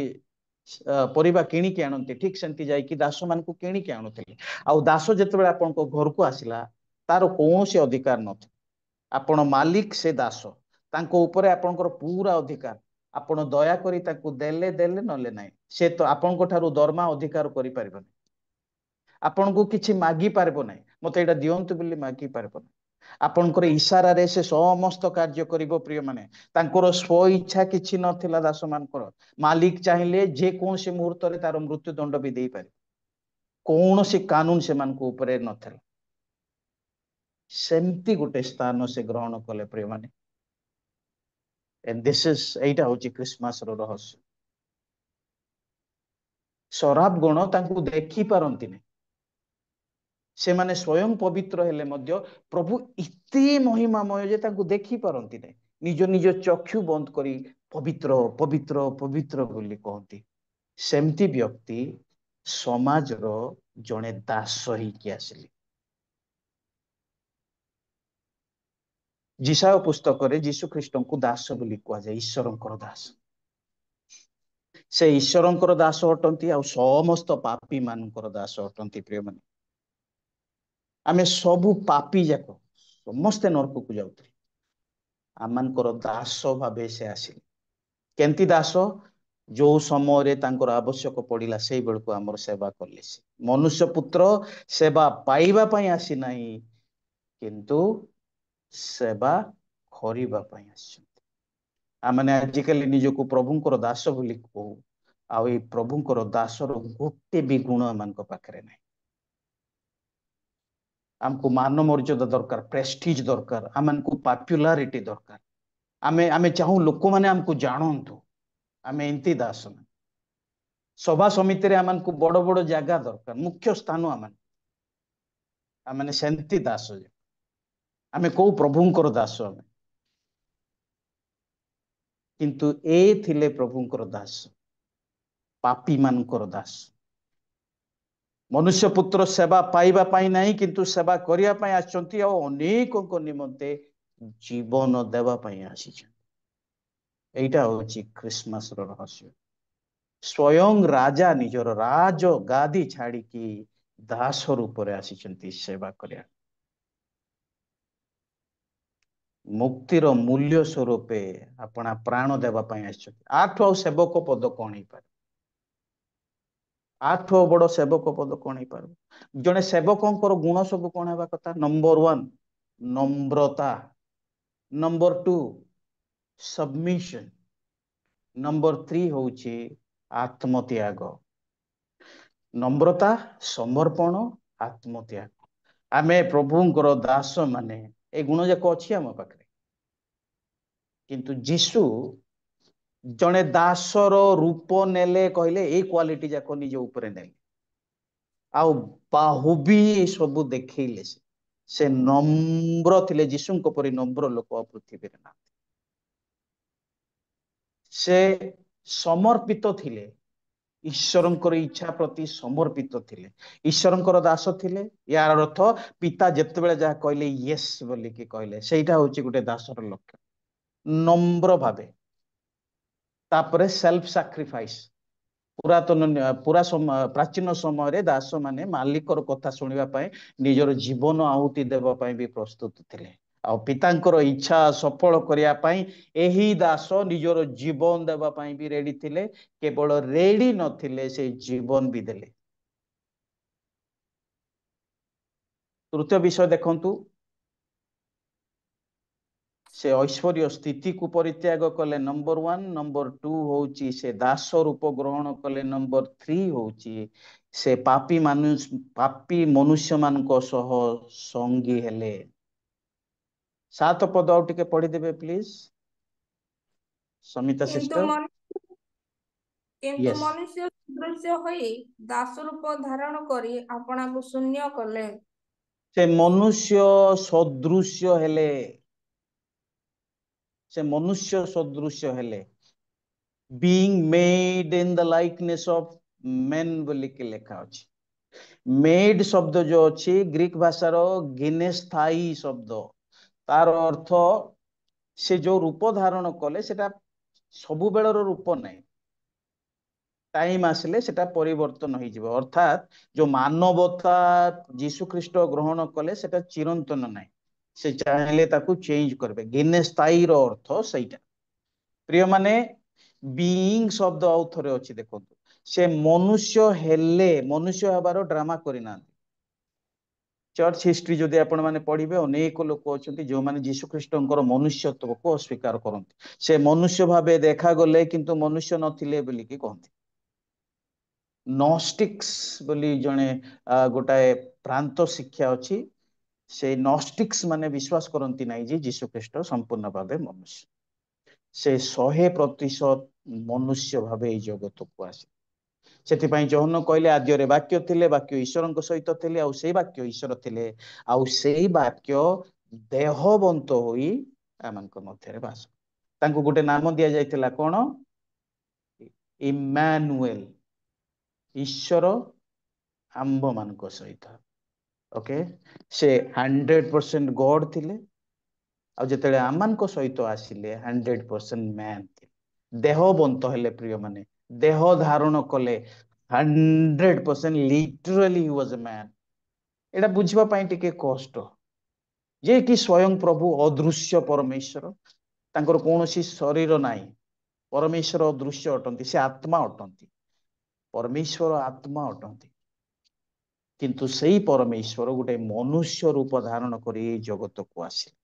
ପରିବା କିଣିକି ଆଣନ୍ତି, ଠିକ ସେମିତି ଯାଇକି ଦାସ ମାନଙ୍କୁ କିଣିକି ଆଣୁଥିଲେ। ଆଉ ଦାସ ଯେତେବେଳେ ଆପଣଙ୍କ ଘରକୁ ଆସିଲା, ତାର କୌଣସି ଅଧିକାର ନଥିଲା। ଆପଣ ମାଲିକ ସେ ଦାସ, ତାଙ୍କ ଉପରେ ଆପଣଙ୍କର ପୁରା ଅଧିକାର। ଆପଣ ଦୟାକରି ତାକୁ ଦେଲେ ନହେଲେ ନାହିଁ। ସେ ତ ଆପଣଙ୍କ ଠାରୁ ଦରମା ଅଧିକାର କରିପାରିବନି, ଆପଣଙ୍କୁ କିଛି ମାଗି ପାରିବ ନାହିଁ, ମତେ ଏଇଟା ଦିଅନ୍ତୁ ବୋଲି ମାଗି ପାରିବ ନାହିଁ। ଆପଣଙ୍କର ଇଶାରାରେ ସେ ସମସ୍ତ କାର୍ଯ୍ୟ କରିବ। ପ୍ରିୟମାନେ, ତାଙ୍କର ସ୍ୱ ଇଚ୍ଛା କିଛି ନଥିଲା ଦାସ ମାନଙ୍କର। ମାଲିକ ଚାହିଁଲେ ଯେକୌଣସି ମୁହୂର୍ତ୍ତରେ ତାର ମୃତ୍ୟୁ ଦଣ୍ଡ ବି ଦେଇପାରେ, କୌଣସି କାନୁନ ସେମାନଙ୍କ ଉପରେ ନଥିଲା। ସେମିତି ଗୋଟେ ସ୍ଥାନ ସେ ଗ୍ରହଣ କଲେ। ପ୍ରିୟମାନେ, ଏଇଟା ହଉଛି ଖ୍ରୀଷ୍ଟମାସର ରହସ୍ୟ। ଶରାବ ଗଣ ତାଙ୍କୁ ଦେଖି ପାରନ୍ତିନି, ସେମାନେ ସ୍ୱୟଂ ପବିତ୍ର ହେଲେ ମଧ୍ୟ ପ୍ରଭୁ ଏତେ ମହିମାମୟ ଯେ ତାଙ୍କୁ ଦେଖି ପାରନ୍ତି ନାହିଁ। ନିଜ ନିଜ ଚକ୍ଷୁ ବନ୍ଦ କରି ପବିତ୍ର ପବିତ୍ର ପବିତ୍ର ବୋଲି କହନ୍ତି। ସେମିତି ବ୍ୟକ୍ତି ସମାଜର ଜଣେ ଦାସ ହେଇକି ଆସିଲେ। ଯିଶାୟ ପୁସ୍ତକରେ ଯୀଶୁ ଖ୍ରୀଷ୍ଟଙ୍କୁ ଦାସ ବୋଲି କୁହାଯାଏ, ଈଶ୍ୱରଙ୍କର ଦାସ। ସେ ଈଶ୍ୱରଙ୍କର ଦାସ ଅଟନ୍ତି, ଆଉ ସମସ୍ତ ପାପୀ ମାନଙ୍କର ଦାସ ଅଟନ୍ତି। ପ୍ରିୟମାନେ, ଆମେ ସବୁ ପାପୀ ଯାକ ସମସ୍ତେ ନରକକୁ ଯାଉଥିଲେ, ଆମମାନଙ୍କର ଦାସ ଭାବେ ସେ ଆସିଲେ। କେମିତି ଦାସ? ଯୋଉ ସମୟରେ ତାଙ୍କର ଆବଶ୍ୟକ ପଡିଲା, ସେଇ ବେଳକୁ ଆମର ସେବା କଲେ। ସେ ମନୁଷ୍ୟ ପୁତ୍ର ସେବା ପାଇବା ପାଇଁ ଆସିନାହିଁ, କିନ୍ତୁ ସେବା କରିବା ପାଇଁ ଆସିଛନ୍ତି। ଆମେ ଆଜିକାଲି ନିଜକୁ ପ୍ରଭୁଙ୍କର ଦାସ ବୋଲି କହୁ, ଆଉ ଏଇ ପ୍ରଭୁଙ୍କର ଦାସର ଗୋଟେ ବି ଗୁଣ ଏମାନଙ୍କ ପାଖରେ ନାହିଁ। ଆମକୁ ମାନ ମର୍ଯ୍ୟାଦା ଦରକାର, ପ୍ରେଷ୍ଟିଜ ଦରକାର, ଆମକୁ ପପୁଲାରିଟି ଦରକାର। ଆମେ ଚାହୁଁ ଲୋକମାନେ ଆମକୁ ଜାଣନ୍ତୁ। ଆମେ ଏମିତି ଦାସ ନା। ସଭା ସମିତିରେ ଆମକୁ ବଡ ବଡ ଜାଗା ଦରକାର, ମୁଖ୍ୟ ସ୍ଥାନ। ଆମେ ସେମିତି ଦାସ ଯେ ଆମେ କୋଉ ପ୍ରଭୁଙ୍କର ଦାସ। କିନ୍ତୁ ଏ ଥିଲେ ପ୍ରଭୁଙ୍କର ଦାସ, ପାପୀ ମାନଙ୍କର ଦାସ। ମନୁଷ୍ୟ ପୁତ୍ର ସେବା ପାଇବା ପାଇଁ ନାହିଁ, କିନ୍ତୁ ସେବା କରିବା ପାଇଁ ଆସିଛନ୍ତି, ଆଉ ଅନେକଙ୍କ ନିମନ୍ତେ ଜୀବନ ଦେବା ପାଇଁ ଆସିଛନ୍ତି। ଏଇଟା ହଉଛି ଖ୍ରୀଷ୍ଟମାସର ରହସ୍ୟ। ସ୍ୱୟଂ ରାଜା ନିଜର ରାଜ ଗାଦି ଛାଡିକି ଦାସ ରୂପରେ ଆସିଛନ୍ତି ସେବା କରିବା। ମୁକ୍ତିର ମୂଲ୍ୟ ସ୍ୱରୂପେ ଆପଣ ପ୍ରାଣ ଦେବା ପାଇଁ ଆସିଛନ୍ତି। ଆଠୁ ଆଉ ସେବକ ପଦ କଣ ହେଇପାରେ? ଆଠୁ ବଡ ସେବକ ପଦ କଣ ହେଇପାରିବ? ଜଣେ ସେବକଙ୍କର ଗୁଣ ସବୁ କଣ ହେବା କଥା? ନମ୍ବର 1 ନମ୍ରତା, ନମ୍ବର 2 ସବମିଶନ, ନମ୍ବର 3 ହଉଛି ଆତ୍ମତ୍ୟାଗ। ନମ୍ରତା, ସମର୍ପଣ, ଆତ୍ମତ୍ୟାଗ। ଆମେ ପ୍ରଭୁଙ୍କର ଦାସ ମାନେ ଏ ଗୁଣ ଯାକ ଅଛି ଆମ ପାଖରେ। କିନ୍ତୁ ଯୀଶୁ ଜଣେ ଦାସର ରୂପ ନେଲେ, କହିଲେ ଏଇ କ୍ୱାଲିଟି ଯାକ ନିଜ ଉପରେ ନେଲେ, ଆଉ ବାହୁବି ସବୁ ଦେଖେଇଲେ। ସେ ନମ୍ର ଥିଲେ, ଯୀଶୁଙ୍କ ପରି ନମ୍ର ଲୋକ ପୃଥିବୀରେ ନାହାନ୍ତି। ସେ ସମର୍ପିତ ଥିଲେ, ଈଶ୍ୱରଙ୍କର ଇଚ୍ଛା ପ୍ରତି ସମର୍ପିତ ଥିଲେ, ଈଶ୍ୱରଙ୍କର ଦାସ ଥିଲେ। ୟାର ଅର୍ଥ ପିତା ଯେତେବେଳେ ଯାହା କହିଲେ ୟେସ୍ ବୋଲିକି କହିଲେ, ସେଇଟା ହଉଛି ଗୋଟେ ଦାସର ଲକ୍ଷଣ। ନମ୍ର ଭାବେ, ତାପରେ ସେଲ୍ଫ ସାକ୍ରିଫାଇସ୍, ପ୍ରାଚୀନ ସମୟରେ ଦାସ ମାନେ ମାଲିକର କଥା ଶୁଣିବା ପାଇଁ ନିଜର ଜୀବନ ଆହୁତି ଦେବା ପାଇଁ ବି ପ୍ରସ୍ତୁତ ଥିଲେ। ଆଉ ପିତାଙ୍କର ଇଚ୍ଛା ସଫଳ କରିବା ପାଇଁ ଏହି ଦାସ ନିଜର ଜୀବନ ଦେବା ପାଇଁ ବି ରେଡି ଥିଲେ। କେବଳ ରେଡି ନଥିଲେ, ସେ ଜୀବନ ବି ଦେଲେ। ତୃତୀୟ ବିଷୟ ଦେଖନ୍ତୁ, ସେ ଐଶ୍ୱର୍ଯ୍ୟ ସ୍ଥିତିକୁ ପରିତ୍ୟାଗ କଲେ, ନମ୍ବର 1। ନମ୍ବର 2 ହଉଛି ସେ ଦାସ ରୂପ ଗ୍ରହଣ କଲେ। ନମ୍ବର 3 ହଉଛି ସେ ପାପୀ ମନୁଷ୍ୟ ମାନଙ୍କ ସହ ସଙ୍ଗୀ ହେଲେ। 7 ପଦ ଆଉ ଟିକେ ପଢିଦେବେ ପ୍ଲିଜ, ସମିତା କିନ୍ତୁ ସିଷ୍ଟର। ୟେସ୍, ମନୁଷ୍ୟ ସଦୃଶ୍ୟ ହୋଇ ଦାସ ରୂପ ଧାରଣ କରି ଆପଣାକୁ ଶୂନ୍ୟ କଲେ। ସେ ମନୁଷ୍ୟ ସଦୃଶ୍ୟ ହେଲେ। ସେ ମନୁଷ୍ୟ ସଦୃଶ୍ୟ ହେଲେ। being made in the likeness of men ବୋଲିକି ଲେଖା ଅଛି। made ଶବ୍ଦ ଯୋଉ ଅଛି ଗ୍ରୀକ ଭାଷାର ଗିନେସ୍ଥାଇ ଶବ୍ଦ, ତାର ଅର୍ଥ ସେ ଯୋଉ ରୂପ ଧାରଣ କଲେ ସେଟା ସବୁବେଳର ରୂପ ନାହିଁ, ଟାଇମ ଆସିଲେ ସେଟା ପରିବର୍ତ୍ତନ ହେଇଯିବ। ଅର୍ଥାତ ଯୋଉ ମାନବତା ଯୀଶୁ ଖ୍ରୀଷ୍ଟ ଗ୍ରହଣ କଲେ ସେଟା ଚିରନ୍ତନ ନାହିଁ, ସେ ଚାହିଁଲେ ତାକୁ ଚେଞ୍ଜ କରିବେ। ଗିନେସ୍ଥାଇର ଅର୍ଥ ସେଇଟା। ପ୍ରିୟମାନେ, ବିଇଂ ଶବ୍ଦ ଆଉ ଥରେ ଅଛି ଦେଖନ୍ତୁ। ସେ ମନୁଷ୍ୟ ହେଲେ, ମନୁଷ୍ୟ ହେବାର ଡ୍ରାମା କରିନାହାନ୍ତି। ଚର୍ଚ୍ଚ ହିଷ୍ଟ୍ରି ଯଦି ଆପଣ ମାନେ ପଢିବେ, ଅନେକ ଲୋକ ଅଛନ୍ତି ଯେଉଁମାନେ ଯୀଶୁ ଖ୍ରୀଷ୍ଟଙ୍କର ମନୁଷ୍ୟତ୍ୱକୁ ଅସ୍ୱୀକାର କରନ୍ତି। ସେ ମନୁଷ୍ୟ ଭାବେ ଦେଖାଗଲେ କିନ୍ତୁ ମନୁଷ୍ୟ ନଥିଲେ ବୋଲିକି କହନ୍ତି। ନୋଷ୍ଟିକ୍ସ ବୋଲି ଜଣେ ଗୋଟାଏ ପ୍ରାନ୍ତ ଶିକ୍ଷା ଅଛି। ସେ ନୋଷ୍ଟିକ୍ସ ମାନେ ବିଶ୍ୱାସ କରନ୍ତି ନାହିଁ ଯେ ଯୀଶୁ ଖ୍ରୀଷ୍ଟ ସମ୍ପୂର୍ଣ୍ଣ ଭାବେ ମନୁଷ୍ୟ। ସେ 100% ମନୁଷ୍ୟ ଭାବେ ଏଇ ଜଗତକୁ ଆସେ। ସେଥିପାଇଁ ଯୋହନ କହିଲେ, ଆଦ୍ୟରେ ବାକ୍ୟ ଥିଲେ, ବାକ୍ୟ ଈଶ୍ୱରଙ୍କ ସହିତ ଥିଲେ, ଆଉ ସେଇ ବାକ୍ୟ ଈଶ୍ୱର ଥିଲେ, ଆଉ ସେଇ ବାକ୍ୟ ଦେହବନ୍ତ ହୋଇ ଆମଙ୍କ ମଧ୍ୟରେ ବାସ। ତାଙ୍କୁ ଗୋଟେ ନାମ ଦିଆଯାଇଥିଲା, କଣ? ଇମ୍ମାନୁଏଲ, ଈଶ୍ୱର ଆମ୍ଭ ମାନଙ୍କ ସହିତ। ଓକେ, ସେ 100% ଗଡ ଥିଲେ, ଆଉ ଯେତେବେଳେ ଆମମାନଙ୍କ ସହିତ ଆସିଲେ 100% ମ୍ୟାନ ଥିଲେ। ଦେହବନ୍ତ ହେଲେ, ପ୍ରିୟ ମାନେ, ଦେହ ଧାରଣ କଲେ। 100% literally he was a man। ଏଟା ବୁଝିବା ପାଇଁ ଟିକେ କଷ୍ଟ, ଯେ କି ସ୍ୱୟଂ ପ୍ରଭୁ ଅଦୃଶ୍ୟ ପରମେଶ୍ୱର, ତାଙ୍କର କୌଣସି ଶରୀର ନାହିଁ। ପରମେଶ୍ୱର ଅଦୃଶ୍ୟ ଅଟନ୍ତି, ସେ ଆତ୍ମା ଅଟନ୍ତି। ପରମେଶ୍ୱର ଆତ୍ମା ଅଟନ୍ତି, କିନ୍ତୁ ସେଇ ପରମେଶ୍ୱର ଗୋଟେ ମନୁଷ୍ୟ ରୂପ ଧାରଣ କରି ଏଇ ଜଗତକୁ ଆସିଲେ।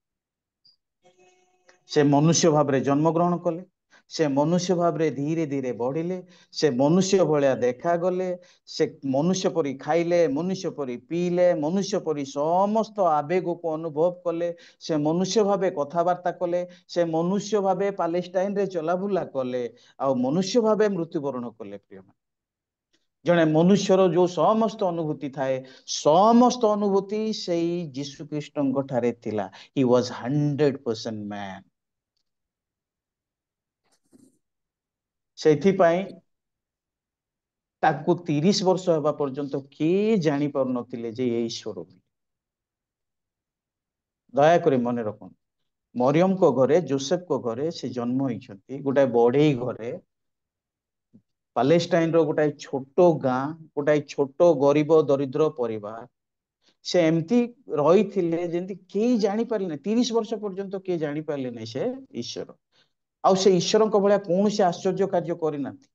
ସେ ମନୁଷ୍ୟ ଭାବରେ ଜନ୍ମଗ୍ରହଣ କଲେ, ସେ ମନୁଷ୍ୟ ଭାବରେ ଧୀରେ ଧୀରେ ବଢିଲେ, ସେ ମନୁଷ୍ୟ ଭଳିଆ ଦେଖାଗଲେ, ସେ ମନୁଷ୍ୟ ପରି ଖାଇଲେ, ମନୁଷ୍ୟ ପରି ପିଇଲେ, ମନୁଷ୍ୟ ପରି ସମସ୍ତ ଆବେଗକୁ ଅନୁଭବ କଲେ, ସେ ମନୁଷ୍ୟ ଭାବେ କଥାବାର୍ତ୍ତା କଲେ, ସେ ମନୁଷ୍ୟ ଭାବେ ପାଲେଷ୍ଟାଇନରେ ଚଲାବୁଲା କଲେ, ଆଉ ମନୁଷ୍ୟ ଭାବେ ମୃତ୍ୟୁବରଣ କଲେ। ପ୍ରିୟମାନେ, ଜଣେ ମନୁଷ୍ୟର ଯୋଉ ସମସ୍ତ ଅନୁଭୂତି ଥାଏ, ସମସ୍ତ ଅନୁଭୂତି ସେଇ ଯୀଶୁ ଖ୍ରୀଷ୍ଟଙ୍କ ଠାରେ ଥିଲା। He was 100% man। ସେଇଥିପାଇଁ ତାକୁ 30 ବର୍ଷ ହେବା ପର୍ଯ୍ୟନ୍ତ କିଏ ଜାଣିପାରୁନଥିଲେ ଯେ ଏ ଈଶ୍ୱର। ଦୟାକରି ମନେ ରଖନ୍ତୁ, ମରିୟମଙ୍କ ଘରେ, ଯୋସେଫଙ୍କ ଘରେ ସେ ଜନ୍ମ ହେଇଛନ୍ତି, ଗୋଟାଏ ବଢେଇ ଘରେ, ପାଲେଷ୍ଟାଇନର ଗୋଟାଏ ଛୋଟ ଗାଁ, ଗୋଟାଏ ଛୋଟ ଗରିବ ଦରିଦ୍ର ପରିବାର। ସେ ଏମିତି ରହିଥିଲେ ଯେମିତି କେହି ଜାଣିପାରିଲେ ନାହିଁ। 30 ବର୍ଷ ପର୍ଯ୍ୟନ୍ତ କେହି ଜାଣିପାରିଲେ ନାହିଁ ସେ ଈଶ୍ୱର। ଆଉ ସେ ଈଶ୍ୱରଙ୍କ ଭଳିଆ କୌଣସି ଆଶ୍ଚର୍ଯ୍ୟ କାର୍ଯ୍ୟ କରିନାହାନ୍ତି।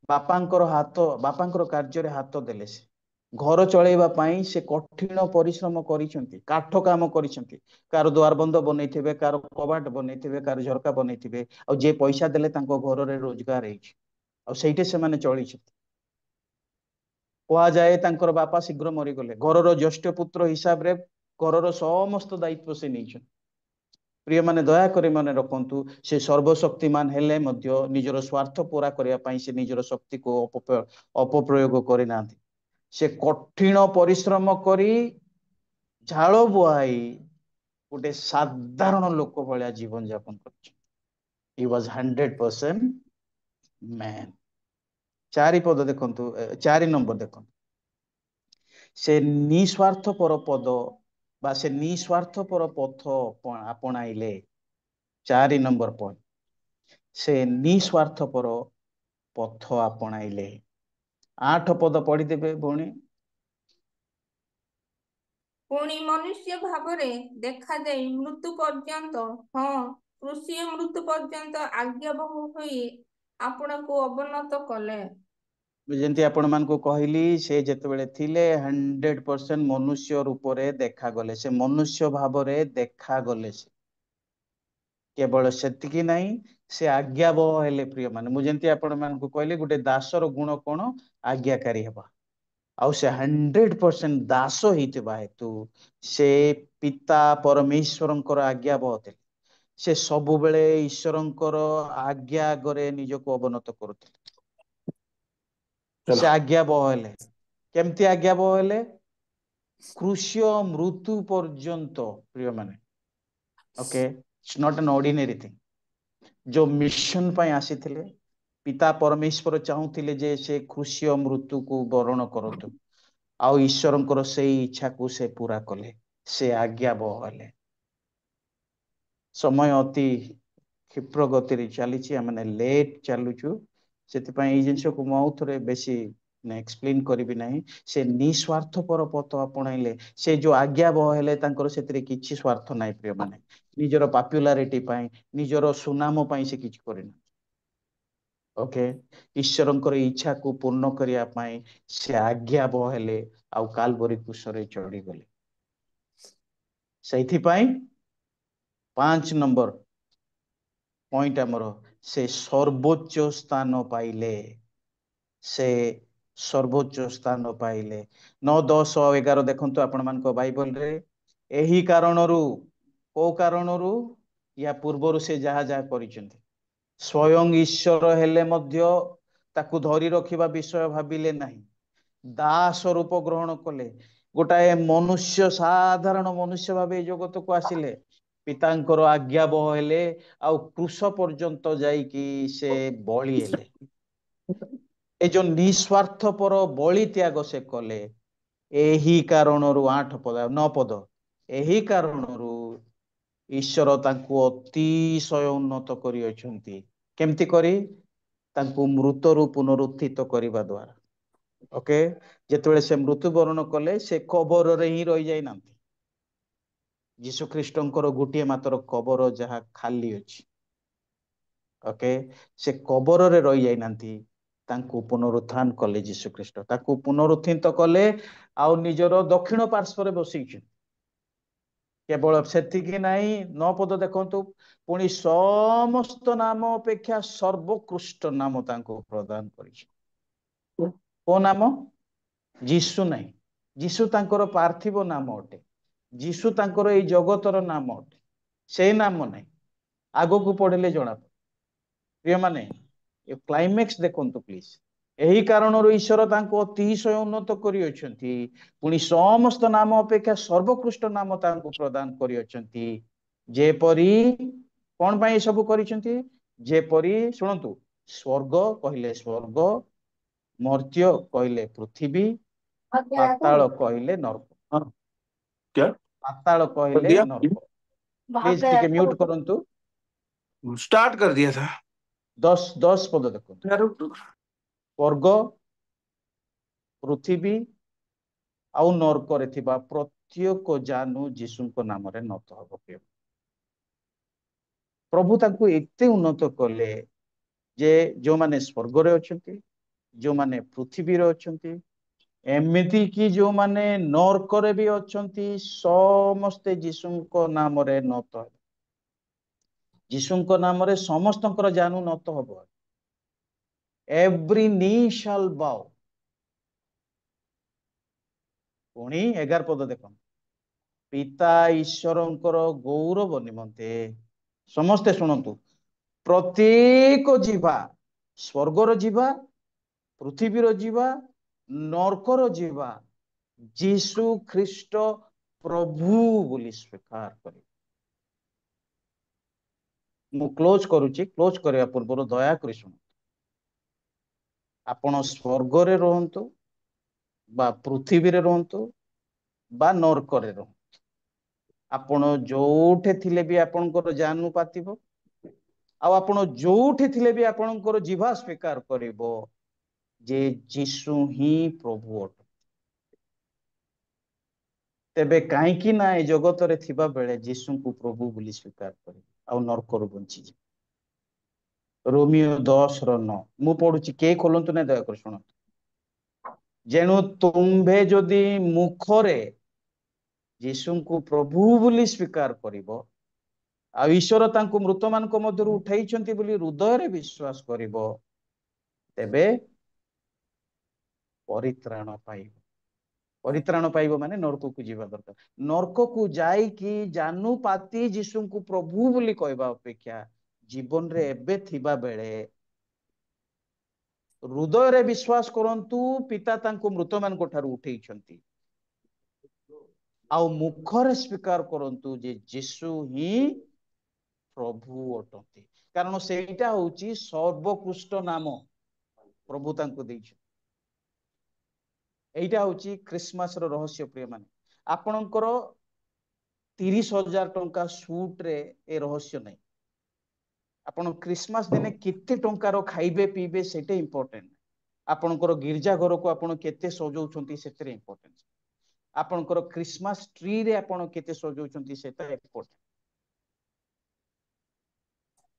ବାପାଙ୍କର କାର୍ଯ୍ୟରେ ହାତ ଦେଲେ। ସେ ଘର ଚଳେଇବା ପାଇଁ ସେ କଠିନ ପରିଶ୍ରମ କରିଛନ୍ତି, କାଠ କାମ କରିଛନ୍ତି। କାହାର ଦ୍ୱାର ବନ୍ଧ ବନେଇଥିବେ, କାହାର କବାଟ ବନେଇଥିବେ, କାହାର ଝରକା ବନେଇଥିବେ, ଆଉ ଯିଏ ପଇସା ଦେଲେ ତାଙ୍କ ଘରରେ ରୋଜଗାର ହେଇଛି, ଆଉ ସେଇଠି ସେମାନେ ଚଳିଛନ୍ତି। କୁହାଯାଏ ତାଙ୍କର ବାପା ଶୀଘ୍ର ମରିଗଲେ, ଘରର ଜ୍ୟେଷ୍ଠ ପୁତ୍ର ହିସାବରେ ଘରର ସମସ୍ତ ଦାୟିତ୍ୱ ସେ ନେଇଛନ୍ତି। ପ୍ରିୟମାନେ, ଦୟାକରି ମନେ ରଖନ୍ତୁ, ସେ ସର୍ବଶକ୍ତିମାନ ହେଲେ ମଧ୍ୟ ନିଜର ସ୍ୱାର୍ଥ ପୂରା କରିବା ପାଇଁ ସେ ନିଜର ଶକ୍ତିକୁ ଅପପ୍ରୟୋଗ କରିନାହାନ୍ତି। ସେ କଠିନ ପରିଶ୍ରମ କରି, ଝାଳ ବୁହାଇ ଗୋଟେ ସାଧାରଣ ଲୋକ ଭଳିଆ ଜୀବନ ଯାପନ କରିଛନ୍ତି। He was 100% man। 4 ଦେଖନ୍ତୁ, 4 ନମ୍ବର ଦେଖନ୍ତୁ, ସେ ନିଃସ୍ୱାର୍ଥପର ପଦ ବା ସେ ନିଃସ୍ୱାର୍ଥପର ପଥ ଆପଣାଇଲେ। 4 ନମ୍ବର ପଏଣ୍ଟ, ସେ ନିସ୍ୱାର୍ଥପର ପଥ ଆପଣାଇଲେ। 8 ପଦ ପଢିଦେବେ ଭଉଣୀ। ପୁଣି ମନୁଷ୍ୟ ଭାବରେ ଦେଖାଯାଇ ମୃତ୍ୟୁ ପର୍ଯ୍ୟନ୍ତ, ହଁ କୃଷି ମୃତ୍ୟୁ ପର୍ଯ୍ୟନ୍ତ ଆଜ୍ଞାବହ ହୋଇ ଆପଣଙ୍କୁ ଅବନତ କଲେ। ଯେମିତି ଆପଣମାନଙ୍କୁ କହିଲି, ସେ ଯେତେବେଳେ ଥିଲେ 100% ମନୁଷ୍ୟ ରୂପରେ ଦେଖାଗଲେ। ସେ ମନୁଷ୍ୟ ଭାବରେ ଦେଖାଗଲେ। ସେ କେବଳ ସେତିକି ନାହିଁ, ସେ ଆଜ୍ଞାବହ ହେଲେ। ପ୍ରିୟ ମାନେ, ମୁଁ ଯେମିତି ଆପଣମାନଙ୍କୁ କହିଲି, ଗୋଟେ ଦାସର ଗୁଣ କଣ? ଆଜ୍ଞାକାରୀ ହେବା। ଆଉ ସେ 100% ଦାସ ହେଇଥିବା ହେତୁ ସେ ପିତା ପରମେଶ୍ୱରଙ୍କର ଆଜ୍ଞାବହ ଥିଲେ। ସେ ସବୁବେଳେ ଈଶ୍ୱରଙ୍କର ଆଜ୍ଞା ଆଗରେ ନିଜକୁ ଅବନତ କରୁଥିଲେ। चलो ସେ ଆଜ୍ଞାବହ ହେଲେ। କେମିତି ଆଜ୍ଞାବହ ହେଲେ? କ୍ରୁଶ୍ୟ ମୃତ୍ୟୁ ପର୍ଯ୍ୟନ୍ତ। ପ୍ରିୟ ମାନେ, ଓକେ, ଇଟ୍ସ ନଟ୍ ଆନ୍ ଅର୍ଡିନାରୀ ଥିଙ୍ଗ। ଯୋଉ ମିଶନ ପାଇଁ ଆସିଥିଲେ, ପିତା ପରମେଶ୍ୱର ଚାହୁଁଥିଲେ ଯେ ସେ କ୍ରୁଶ୍ୟ ମୃତ୍ୟୁକୁ ବରଣ କରନ୍ତୁ। ଆଉ ଈଶ୍ୱରଙ୍କର ସେଇ ଇଚ୍ଛାକୁ ସେ ପୁରା କଲେ। ସେ ଆଜ୍ଞାବହ ହେଲେ। ସମୟ ଅତି କ୍ଷିପ୍ର ଗତିରେ ଚାଲିଛି, ଆମେ ଲେଟ୍ ଚାଲୁଛୁ। ସେଥିପାଇଁ ଏଇ ଜିନିଷକୁ ମୁଁ ଆଉ ଥରେ ବେଶୀ ଏକ୍ସପ୍ଲେନ କରିବି ନାହିଁ। ସେ ନିସ୍ୱାର୍ଥପର ପଥ ଆପଣେଇଲେ। ସେ ଯୋଉ ଆଜ୍ଞାବହ ହେଲେ, ତାଙ୍କର ସେଥିରେ କିଛି ସ୍ୱାର୍ଥ ନାହିଁ। ପ୍ରିୟ ମାନେ, ନିଜର ପପୁଲାରିଟି ପାଇଁ, ନିଜର ସୁନାମ ପାଇଁ ସେ କିଛି କରିନାହାନ୍ତି। ଓକେ, ଈଶ୍ୱରଙ୍କର ଇଚ୍ଛାକୁ ପୂର୍ଣ୍ଣ କରିବା ପାଇଁ ସେ ଆଜ୍ଞାବହ ହେଲେ, ଆଉ କାଲବରୀ କ୍ରୁଶରେ ଚଢିଗଲେ। ସେଇଥିପାଇଁ 5 ନମ୍ବର ପଏଣ୍ଟ ଆମର, ସେ ସର୍ବୋଚ୍ଚ ସ୍ଥାନ ପାଇଲେ। ସେ ସର୍ବୋଚ୍ଚ ସ୍ଥାନ ପାଇଲେ। 9, 10 ଆଉ 11 ଦେଖନ୍ତୁ ଆପଣ ମାନଙ୍କ ବାଇବଲରେ। ଏହି କାରଣରୁ, କୋଉ କାରଣରୁ? ୟା ପୂର୍ବରୁ ସେ ଯାହା ଯାହା କରିଛନ୍ତି, ସ୍ୱୟଂ ଈଶ୍ୱର ହେଲେ ମଧ୍ୟ ତାକୁ ଧରି ରଖିବା ବିଷୟ ଭାବିଲେ ନାହିଁ। ଦାସ ରୂପ ଗ୍ରହଣ କଲେ। ଗୋଟାଏ ମନୁଷ୍ୟ, ସାଧାରଣ ମନୁଷ୍ୟ ଭାବେ ଏଇ ଜଗତକୁ ଆସିଲେ। ପିତାଙ୍କର ଆଜ୍ଞାବହ ହେଲେ, ଆଉ କ୍ରୁଶ ପର୍ଯ୍ୟନ୍ତ ଯାଇକି ସେ ବଳି ହେଲେ। ଏ ଯୋଉ ନିଃସ୍ୱାର୍ଥପର ବଳି ତ୍ୟାଗ ସେ କଲେ। ଏହି କାରଣରୁ 8 ପଦ, 9 ପଦ, ଏହି କାରଣରୁ ଈଶ୍ୱର ତାଙ୍କୁ ଅତିଶୟ ଉନ୍ନତ କରିଅଛନ୍ତି। କେମିତି କରି? ତାଙ୍କୁ ମୃତରୁ ପୁନରୁତ୍ଥିତ କରିବା ଦ୍ୱାରା। ଓକେ, ଯେତେବେଳେ ସେ ମୃତ୍ୟୁବରଣ କଲେ, ସେ କବରରେ ହିଁ ରହିଯାଇନାହାନ୍ତି। ଯୀଶୁ ଖ୍ରୀଷ୍ଟଙ୍କର ଗୋଟିଏ ମାତ୍ର କବର ଯାହା ଖାଲି ଅଛି। ଓକେ, ସେ କବରରେ ରହିଯାଇନାହାନ୍ତି। ତାଙ୍କୁ ପୁନରୁତ୍ଥାନ କଲେ ଯୀଶୁ ଖ୍ରୀଷ୍ଟ। ତାକୁ ପୁନରୁତ୍ଥିତ କଲେ, ଆଉ ନିଜର ଦକ୍ଷିଣ ପାର୍ଶ୍ୱରେ ବସେଇଛନ୍ତି। କେବଳ ସେତିକି ନାହିଁ, 9 ପଦ ଦେଖନ୍ତୁ। ପୁଣି ସମସ୍ତ ନାମ ଅପେକ୍ଷା ସର୍ବୋତ୍କୃଷ୍ଟ ନାମ ତାଙ୍କୁ ପ୍ରଦାନ କରିଛି। କୋଉ ନାମ? ଯୀଶୁ ନାହିଁ। ଯୀଶୁ ତାଙ୍କର ପାର୍ଥିବ ନାମ ଅଟେ। ଯୀଶୁ ତାଙ୍କର ଏଇ ଜଗତର ନାମ ଅଟେ। ସେଇ ନାମ ନାହିଁ। ଆଗକୁ ପଢିଲେ ଜଣା ପଡେ। ପ୍ରିୟମାନେ, ଏ କ୍ଲାଇମେକ୍ସ ଦେଖନ୍ତୁ ପ୍ଲିଜ। ଏହି କାରଣରୁ ଈଶ୍ୱର ତାଙ୍କୁ ଅତିଶୟ ଉନ୍ନତ କରିଅଛନ୍ତି। ପୁଣି ସମସ୍ତ ନାମ ଅପେକ୍ଷା ସର୍ବୋତ୍କୃଷ୍ଟ ନାମ ତାଙ୍କୁ ପ୍ରଦାନ କରିଅଛନ୍ତି। ଯେପରି, କଣ ପାଇଁ ସବୁ କରିଛନ୍ତି? ଯେପରି, ଶୁଣନ୍ତୁ, ସ୍ୱର୍ଗ କହିଲେ ସ୍ୱର୍ଗ, ମର୍ତ୍ତ୍ୟ କହିଲେ ପୃଥିବୀ, ପାତାଳ କହିଲେ ନର୍କ। हाँ क्या ପାତାଳ कर କହିଲେ दिया? ନର୍କ। ପ୍ଲିଜ ଟିକେ ମ୍ୟୁଟ କରନ୍ତୁ। स्टार्ट कर दिया था 10 ପଦ ଦେଖନ୍ତୁ। यार रुक रुक। ସ୍ୱର୍ଗ, ପୃଥିବୀ ଆଉ ନର୍କରେ ଥିବା ପ୍ରତ୍ୟେକ ଜାନୁ ଯୀଶୁଙ୍କ ନାମରେ ନତ ହବ। ପ୍ରଭୁ ତାଙ୍କୁ ଏତେ ଉନ୍ନତ କଲେ ଯେ ଯୋଉମାନେ ସ୍ୱର୍ଗରେ ଅଛନ୍ତି, ଯୋଉମାନେ ପୃଥିବୀରେ ଅଛନ୍ତି, ଏମିତି କି ଯୋଉମାନେ ନର୍କରେ ବି ଅଛନ୍ତି, ସମସ୍ତେ ଯୀଶୁଙ୍କ ନାମରେ ନତ ହେବେ। ଯୀଶୁଙ୍କ ନାମରେ ସମସ୍ତଙ୍କର ଜାନୁ ନତ ହବ। Every knee shall bow. ପୁଣି 11 ପଦ ଦେଖନ୍ତୁ। ପିତା ଈଶ୍ୱରଙ୍କର ଗୌରବ ନିମନ୍ତେ, ସମସ୍ତେ ଶୁଣନ୍ତୁ, ପ୍ରତ୍ୟେକ ଜିହ୍ବା, ସ୍ୱର୍ଗର ଜିହ୍ବା, ପୃଥିବୀର ଜିହ୍ବା, ନର୍କର ଜିହ୍ବା, ଯୀଶୁ ଖ୍ରୀଷ୍ଟ ପ୍ରଭୁ ବୋଲି ସ୍ୱୀକାର କରିବେ। ମୁଁ କ୍ଲୋଜ କରୁଛି। କ୍ଲୋଜ କରିବା ପୂର୍ବରୁ ଦୟାକରି ଶୁଣନ୍ତୁ। ଆପଣ ସ୍ୱର୍ଗରେ ରୁହନ୍ତୁ, ବା ପୃଥିବୀରେ ରୁହନ୍ତୁ, ବା ନର୍କରେ ରୁହନ୍ତୁ, ଆପଣ ଯୋଉଠି ଥିଲେ ବି ଆପଣଙ୍କର ଜାନୁ ପାତିବ, ଆଉ ଆପଣ ଯୋଉଠି ଥିଲେ ବି ଆପଣଙ୍କର ଜିଭା ସ୍ୱୀକାର କରିବ ଯେ ଯୀଶୁ ହିଁ ପ୍ରଭୁ ଅଟନ୍ତି। ତେବେ କାହିଁକି ନା ଏ ଜଗତରେ ଥିବା ବେଳେ ଯୀଶୁଙ୍କୁ ପ୍ରଭୁ ବୋଲି ସ୍ୱୀକାର କରିବେ ଆଉ ନର୍କରୁ ବଞ୍ଚିଯିବେ। ରୋମିଓ 10:9 ମୁଁ ପଢୁଛି, କେହି ଖୋଲନ୍ତୁ ନା, ଦୟାକରି ଶୁଣନ୍ତୁ। ଯେଣୁ ତୁମ୍ଭେ ଯଦି ମୁଖରେ ଯୀଶୁଙ୍କୁ ପ୍ରଭୁ ବୋଲି ସ୍ୱୀକାର କରିବ ଆଉ ଈଶ୍ୱର ତାଙ୍କୁ ମୃତମାନଙ୍କ ମଧ୍ୟରୁ ଉଠାଇଛନ୍ତି ବୋଲି ହୃଦୟରେ ବିଶ୍ୱାସ କରିବ, ତେବେ ପରିତ୍ରାଣ ପାଇବ। ପରିତ୍ରାଣ ପାଇବ ମାନେ ନର୍କକୁ ଯିବା ଦରକାର। ନର୍କକୁ ଯାଇକି ଜାନୁ ପାତି ଯୀଶୁଙ୍କୁ ପ୍ରଭୁ ବୋଲି କହିବା ଅପେକ୍ଷା ଜୀବନରେ ଏବେ ଥିବା ବେଳେ ହୃଦୟରେ ବିଶ୍ୱାସ କରନ୍ତୁ ପିତା ତାଙ୍କୁ ମୃତମାନଙ୍କ ଠାରୁ ଉଠେଇଛନ୍ତି, ଆଉ ମୁଖରେ ସ୍ୱୀକାର କରନ୍ତୁ ଯେ ଯୀଶୁ ହିଁ ପ୍ରଭୁ ଅଟନ୍ତି। କାରଣ ସେଇଟା ହଉଛି ସର୍ବୋତ୍କୃଷ୍ଟ ନାମ ପ୍ରଭୁ ତାଙ୍କୁ ଦେଇଛନ୍ତି। এইটা হচ্ছে খ্রিসমাসର ରହସ୍ୟ ପ୍ରିୟ ମାନେ। ଆପଣଙ୍କର 30,000 ଟଙ୍କା ସୁଟରେ ଏ ରହସ୍ୟ ନାହିଁ। ଆପଣ ଖ୍ରୀଷ୍ଟମାସ ଦିନେ କେତେ ଟଙ୍କାର ଖାଇବେ ପିଇବେ ସେଟା ଇମ୍ପୋର୍ଟାଣ୍ଟ। ଆପଣଙ୍କର ଗିର୍ଜା ଘରକୁ ଆପଣ କେତେ ସଜଉଛନ୍ତି ସେଥିରେ ଇମ୍ପୋର୍ଟାଣ୍ଟ। ଆପଣଙ୍କର ଖ୍ରୀଷ୍ଟମାସ ଟ୍ରିରେ ଆପଣ କେତେ ସଜଉଛନ୍ତି ସେଟା ଇମ୍ପୋର୍ଟାଣ୍ଟ।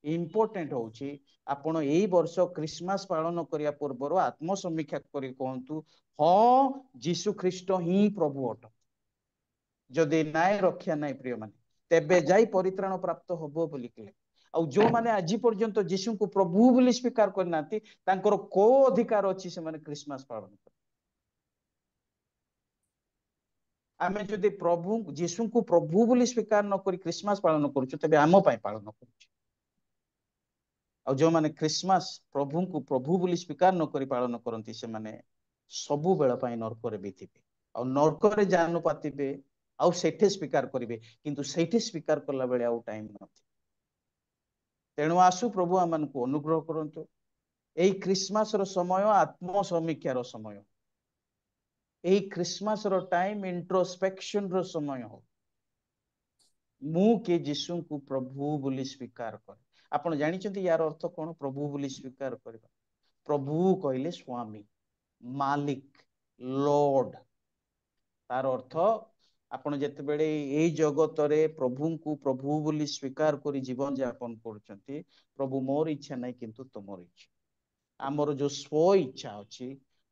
ଇମ୍ପୋର୍ଟାଣ୍ଟ ହଉଛି ଆପଣ ଏଇ ବର୍ଷ ଖ୍ରୀଷ୍ଟମାସ ପାଳନ କରିବା ପୂର୍ବରୁ ଆତ୍ମସମୀକ୍ଷା କରି କୁହନ୍ତୁ, ହଁ ଯୀଶୁ ଖ୍ରୀଷ୍ଟ ହିଁ ପ୍ରଭୁ ଅଟନ୍ତି। ଯଦି ନାଇଁ ରକ୍ଷା ନାହିଁ ପ୍ରିୟ ମାନେ, ତେବେ ଯାଇ ପରିତ୍ରାଣ ପ୍ରାପ୍ତ ହବ ବୋଲି କହିଲେ। ଆଉ ଯୋଉମାନେ ଆଜି ପର୍ଯ୍ୟନ୍ତ ଯୀଶୁଙ୍କୁ ପ୍ରଭୁ ବୋଲି ସ୍ୱୀକାର କରିନାହାନ୍ତି ତାଙ୍କର କୋଉ ଅଧିକାର ଅଛି ସେମାନେ ଖ୍ରୀଷ୍ଟମାସ ପାଳନ କରିବେ? ଆମେ ଯଦି ପ୍ରଭୁ ଯୀଶୁଙ୍କୁ ପ୍ରଭୁ ବୋଲି ସ୍ୱୀକାର ନ କରି ଖ୍ରୀଷ୍ଟମାସ ପାଳନ କରୁଛୁ ତେବେ ଆମ ପାଇଁ ପାଳନ କରୁଛୁ। ଆଉ ଯୋଉମାନେ ଖ୍ରୀଷ୍ଟମାସ ପ୍ରଭୁଙ୍କୁ ପ୍ରଭୁ ବୋଲି ସ୍ୱୀକାର ନ କରି ପାଳନ କରନ୍ତି ସେମାନେ ସବୁବେଳ ପାଇଁ ନର୍କରେ ବିଥିବେ ଆଉ ନର୍କରେ ଜାନୁ ପାତିବେ ଆଉ ସେଠି ସ୍ୱୀକାର କରିବେ, କିନ୍ତୁ ସେଇଠି ସ୍ୱୀକାର କଲା ବେଳେ ଆଉ ଟାଇମ ନଥିବ। ତେଣୁ ଆସୁ ପ୍ରଭୁ ଆମମାନଙ୍କୁ ଅନୁଗ୍ରହ କରନ୍ତୁ। ଏଇ ଖ୍ରୀଷ୍ଟମାସର ସମୟ ଆତ୍ମସମୀକ୍ଷାର ସମୟ। ଏଇ ଖ୍ରୀଷ୍ଟମାସର ଟାଇମ ଇଣ୍ଟ୍ରୋସ୍ପେକ୍ସନର ସମୟ ହଉ। ମୁଁ କିଏ ଯୀଶୁଙ୍କୁ ପ୍ରଭୁ ବୋଲି ସ୍ୱୀକାର କରେ। ଆପଣ ଜାଣିଛନ୍ତି ୟାର ଅର୍ଥ କଣ? ପ୍ରଭୁ ବୋଲି ସ୍ୱୀକାର କରିବା। ପ୍ରଭୁ କହିଲେ ସ୍ୱାମୀ, ମାଲିକ, ଲର୍ଡ। ତାର ଅର୍ଥ ଆପଣ ଯେତେବେଳେ ଏଇ ଜଗତରେ ପ୍ରଭୁଙ୍କୁ ପ୍ରଭୁ ବୋଲି ସ୍ୱୀକାର କରି ଜୀବନ ଯାପନ କରୁଛନ୍ତି, ପ୍ରଭୁ ମୋର ଇଚ୍ଛା ନାହିଁ କିନ୍ତୁ ତୁମର ଇଚ୍ଛା। ଆମର ଯୋଉ ସ୍ୱ ଇଚ୍ଛା ଅଛି,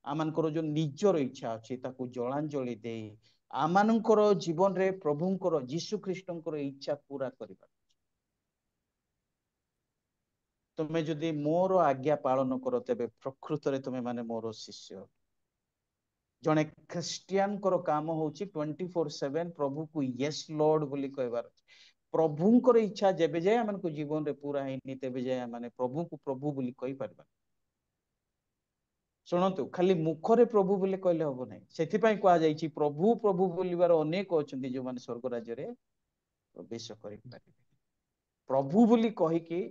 ଆମମାନଙ୍କର ଯୋଉ ନିଜର ଇଚ୍ଛା ଅଛି ତାକୁ ଜଳାଞ୍ଜଳି ଦେଇ ଆମମାନଙ୍କର ଜୀବନରେ ପ୍ରଭୁଙ୍କର ଯୀଶୁ ଖ୍ରୀଷ୍ଟଙ୍କର ଇଚ୍ଛା ପୁରା କରିବା। ତୁମେ ଯଦି ମୋର ଆଜ୍ଞା ପାଳନ କର ତେବେ ପ୍ରକୃତରେ ତୁମେ ମାନେ ମୋର ଶିଷ୍ୟ। ଜଣେ ଖ୍ରୀଷ୍ଟିଆନଙ୍କର କାମ ହଉଛି 24/7 ପ୍ରଭୁକୁ ୟେସ୍ ଲର୍ଡ ବୋଲି କହିବାର। ପ୍ରଭୁଙ୍କର ଇଚ୍ଛା ଯେବେ ଯାଏ ଆମମାନଙ୍କ ଜୀବନରେ ପୁରା ହେଇନି ତେବେ ଯାଏ ଆମେ ପ୍ରଭୁଙ୍କୁ ପ୍ରଭୁ ବୋଲି କହିପାରିବା। ଶୁଣନ୍ତୁ, ଖାଲି ମୁଖରେ ପ୍ରଭୁ ବୋଲି କହିଲେ ହବ ନାହିଁ। ସେଥିପାଇଁ କୁହାଯାଇଛି ପ୍ରଭୁ ପ୍ରଭୁ ବୋଲିବାର ଅନେକ ଅଛନ୍ତି ଯୋଉମାନେ ସ୍ୱର୍ଗ ରାଜ୍ୟରେ ପ୍ରବେଶ କରିପାରିବେ। ପ୍ରଭୁ ବୋଲି କହିକି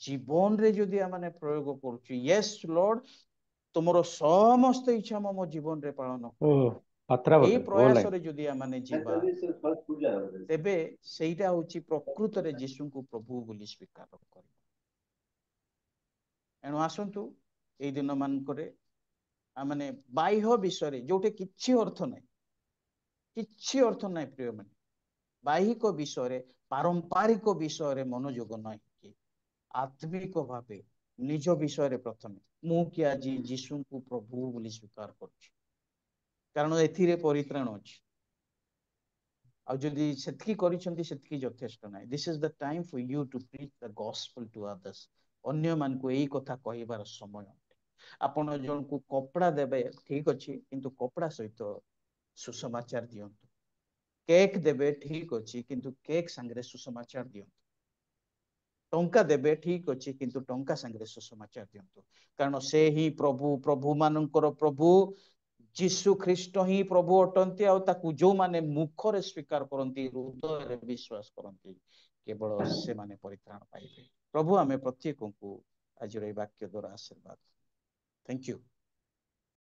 ଜୀବନରେ ଯଦି ଆମେ ପ୍ରୟୋଗ କରୁଛୁ, ୟେସ୍ ଲର୍ଡ ତୁମର ସମସ୍ତ ଇଚ୍ଛା ମୋ ଜୀବନରେ ପାଳନ ओ କରିବି, पत्रा ଏଇ बोलते वो लाइन ପ୍ରୟାସରେ ଯଦି ଆମେ ଯିବା ତେବେ ସେଇଟା ହଉଛି ପ୍ରକୃତରେ ଯୀଶୁଙ୍କୁ ପ୍ରଭୁ ବୋଲି ସ୍ୱୀକାର କରିବା। ଏଣୁ ଆସନ୍ତୁ ଏଇ ଦିନ ମାନଙ୍କରେ ଆମେ ବାହ୍ୟ ବିଷୟରେ ଯୋଉଠି କିଛି ଅର୍ଥ ନାହିଁ, କିଛି ଅର୍ଥ ନାହିଁ ପ୍ରିୟ ମାନେ, ବାହ୍ୟିକ ବିଷୟରେ ପାରମ୍ପରିକ ବିଷୟରେ ମନୋଯୋଗ ନାହିଁ, ଆତ୍ମିକ ଭାବେ ନିଜ ବିଷୟରେ ପ୍ରଥମେ ମୁଁ କି ଆଜି ଯୀଶୁଙ୍କୁ ପ୍ରଭୁ ବୋଲି ସ୍ୱୀକାର କରୁଛି, କାରଣ ଏଥିରେ ପରିତ୍ରାଣ ଅଛି। ଆଉ ଯଦି ସେତିକି କରିଛନ୍ତି ସେତିକି ଯଥେଷ୍ଟ ନାହିଁ। This is the time for you to preach the gospel to others. ଅନ୍ୟମାନଙ୍କୁ ଏଇ କଥା କହିବାର ସମୟ। ଆପଣ ଜଣକୁ କପଡା ଦେବେ ଠିକ ଅଛି, କିନ୍ତୁ କପଡା ସହିତ ସୁସମାଚାର ଦିଅନ୍ତୁ। କେକ୍ ଦେବେ ଠିକ ଅଛି, କିନ୍ତୁ କେକ୍ ସାଙ୍ଗରେ ସୁସମାଚାର ଦିଅନ୍ତୁ। ଟଙ୍କା ଦେବେ ଠିକ ଅଛି, କିନ୍ତୁ ଟଙ୍କା ସାଙ୍ଗରେ ସୁସମାଚାର ଦିଅନ୍ତୁ। କାରଣ ସେ ହିଁ ପ୍ରଭୁ, ପ୍ରଭୁ ମାନଙ୍କର ପ୍ରଭୁ ଯୀଶୁ ଖ୍ରୀଷ୍ଟ ହିଁ ପ୍ରଭୁ ଅଟନ୍ତି। ଆଉ ତାକୁ ଯୋଉମାନେ ମୁଖରେ ସ୍ୱୀକାର କରନ୍ତି, ହୃଦୟରେ ବିଶ୍ୱାସ କରନ୍ତି, କେବଳ ସେମାନେ ପରିତ୍ରାଣ ପାଇବେ। ପ୍ରଭୁ ଆମେ ପ୍ରତ୍ୟେକଙ୍କୁ ଆଜିର এই ବାକ୍ୟ ଦ୍ୱାରା ଆଶୀର୍ବାଦ। Thank you.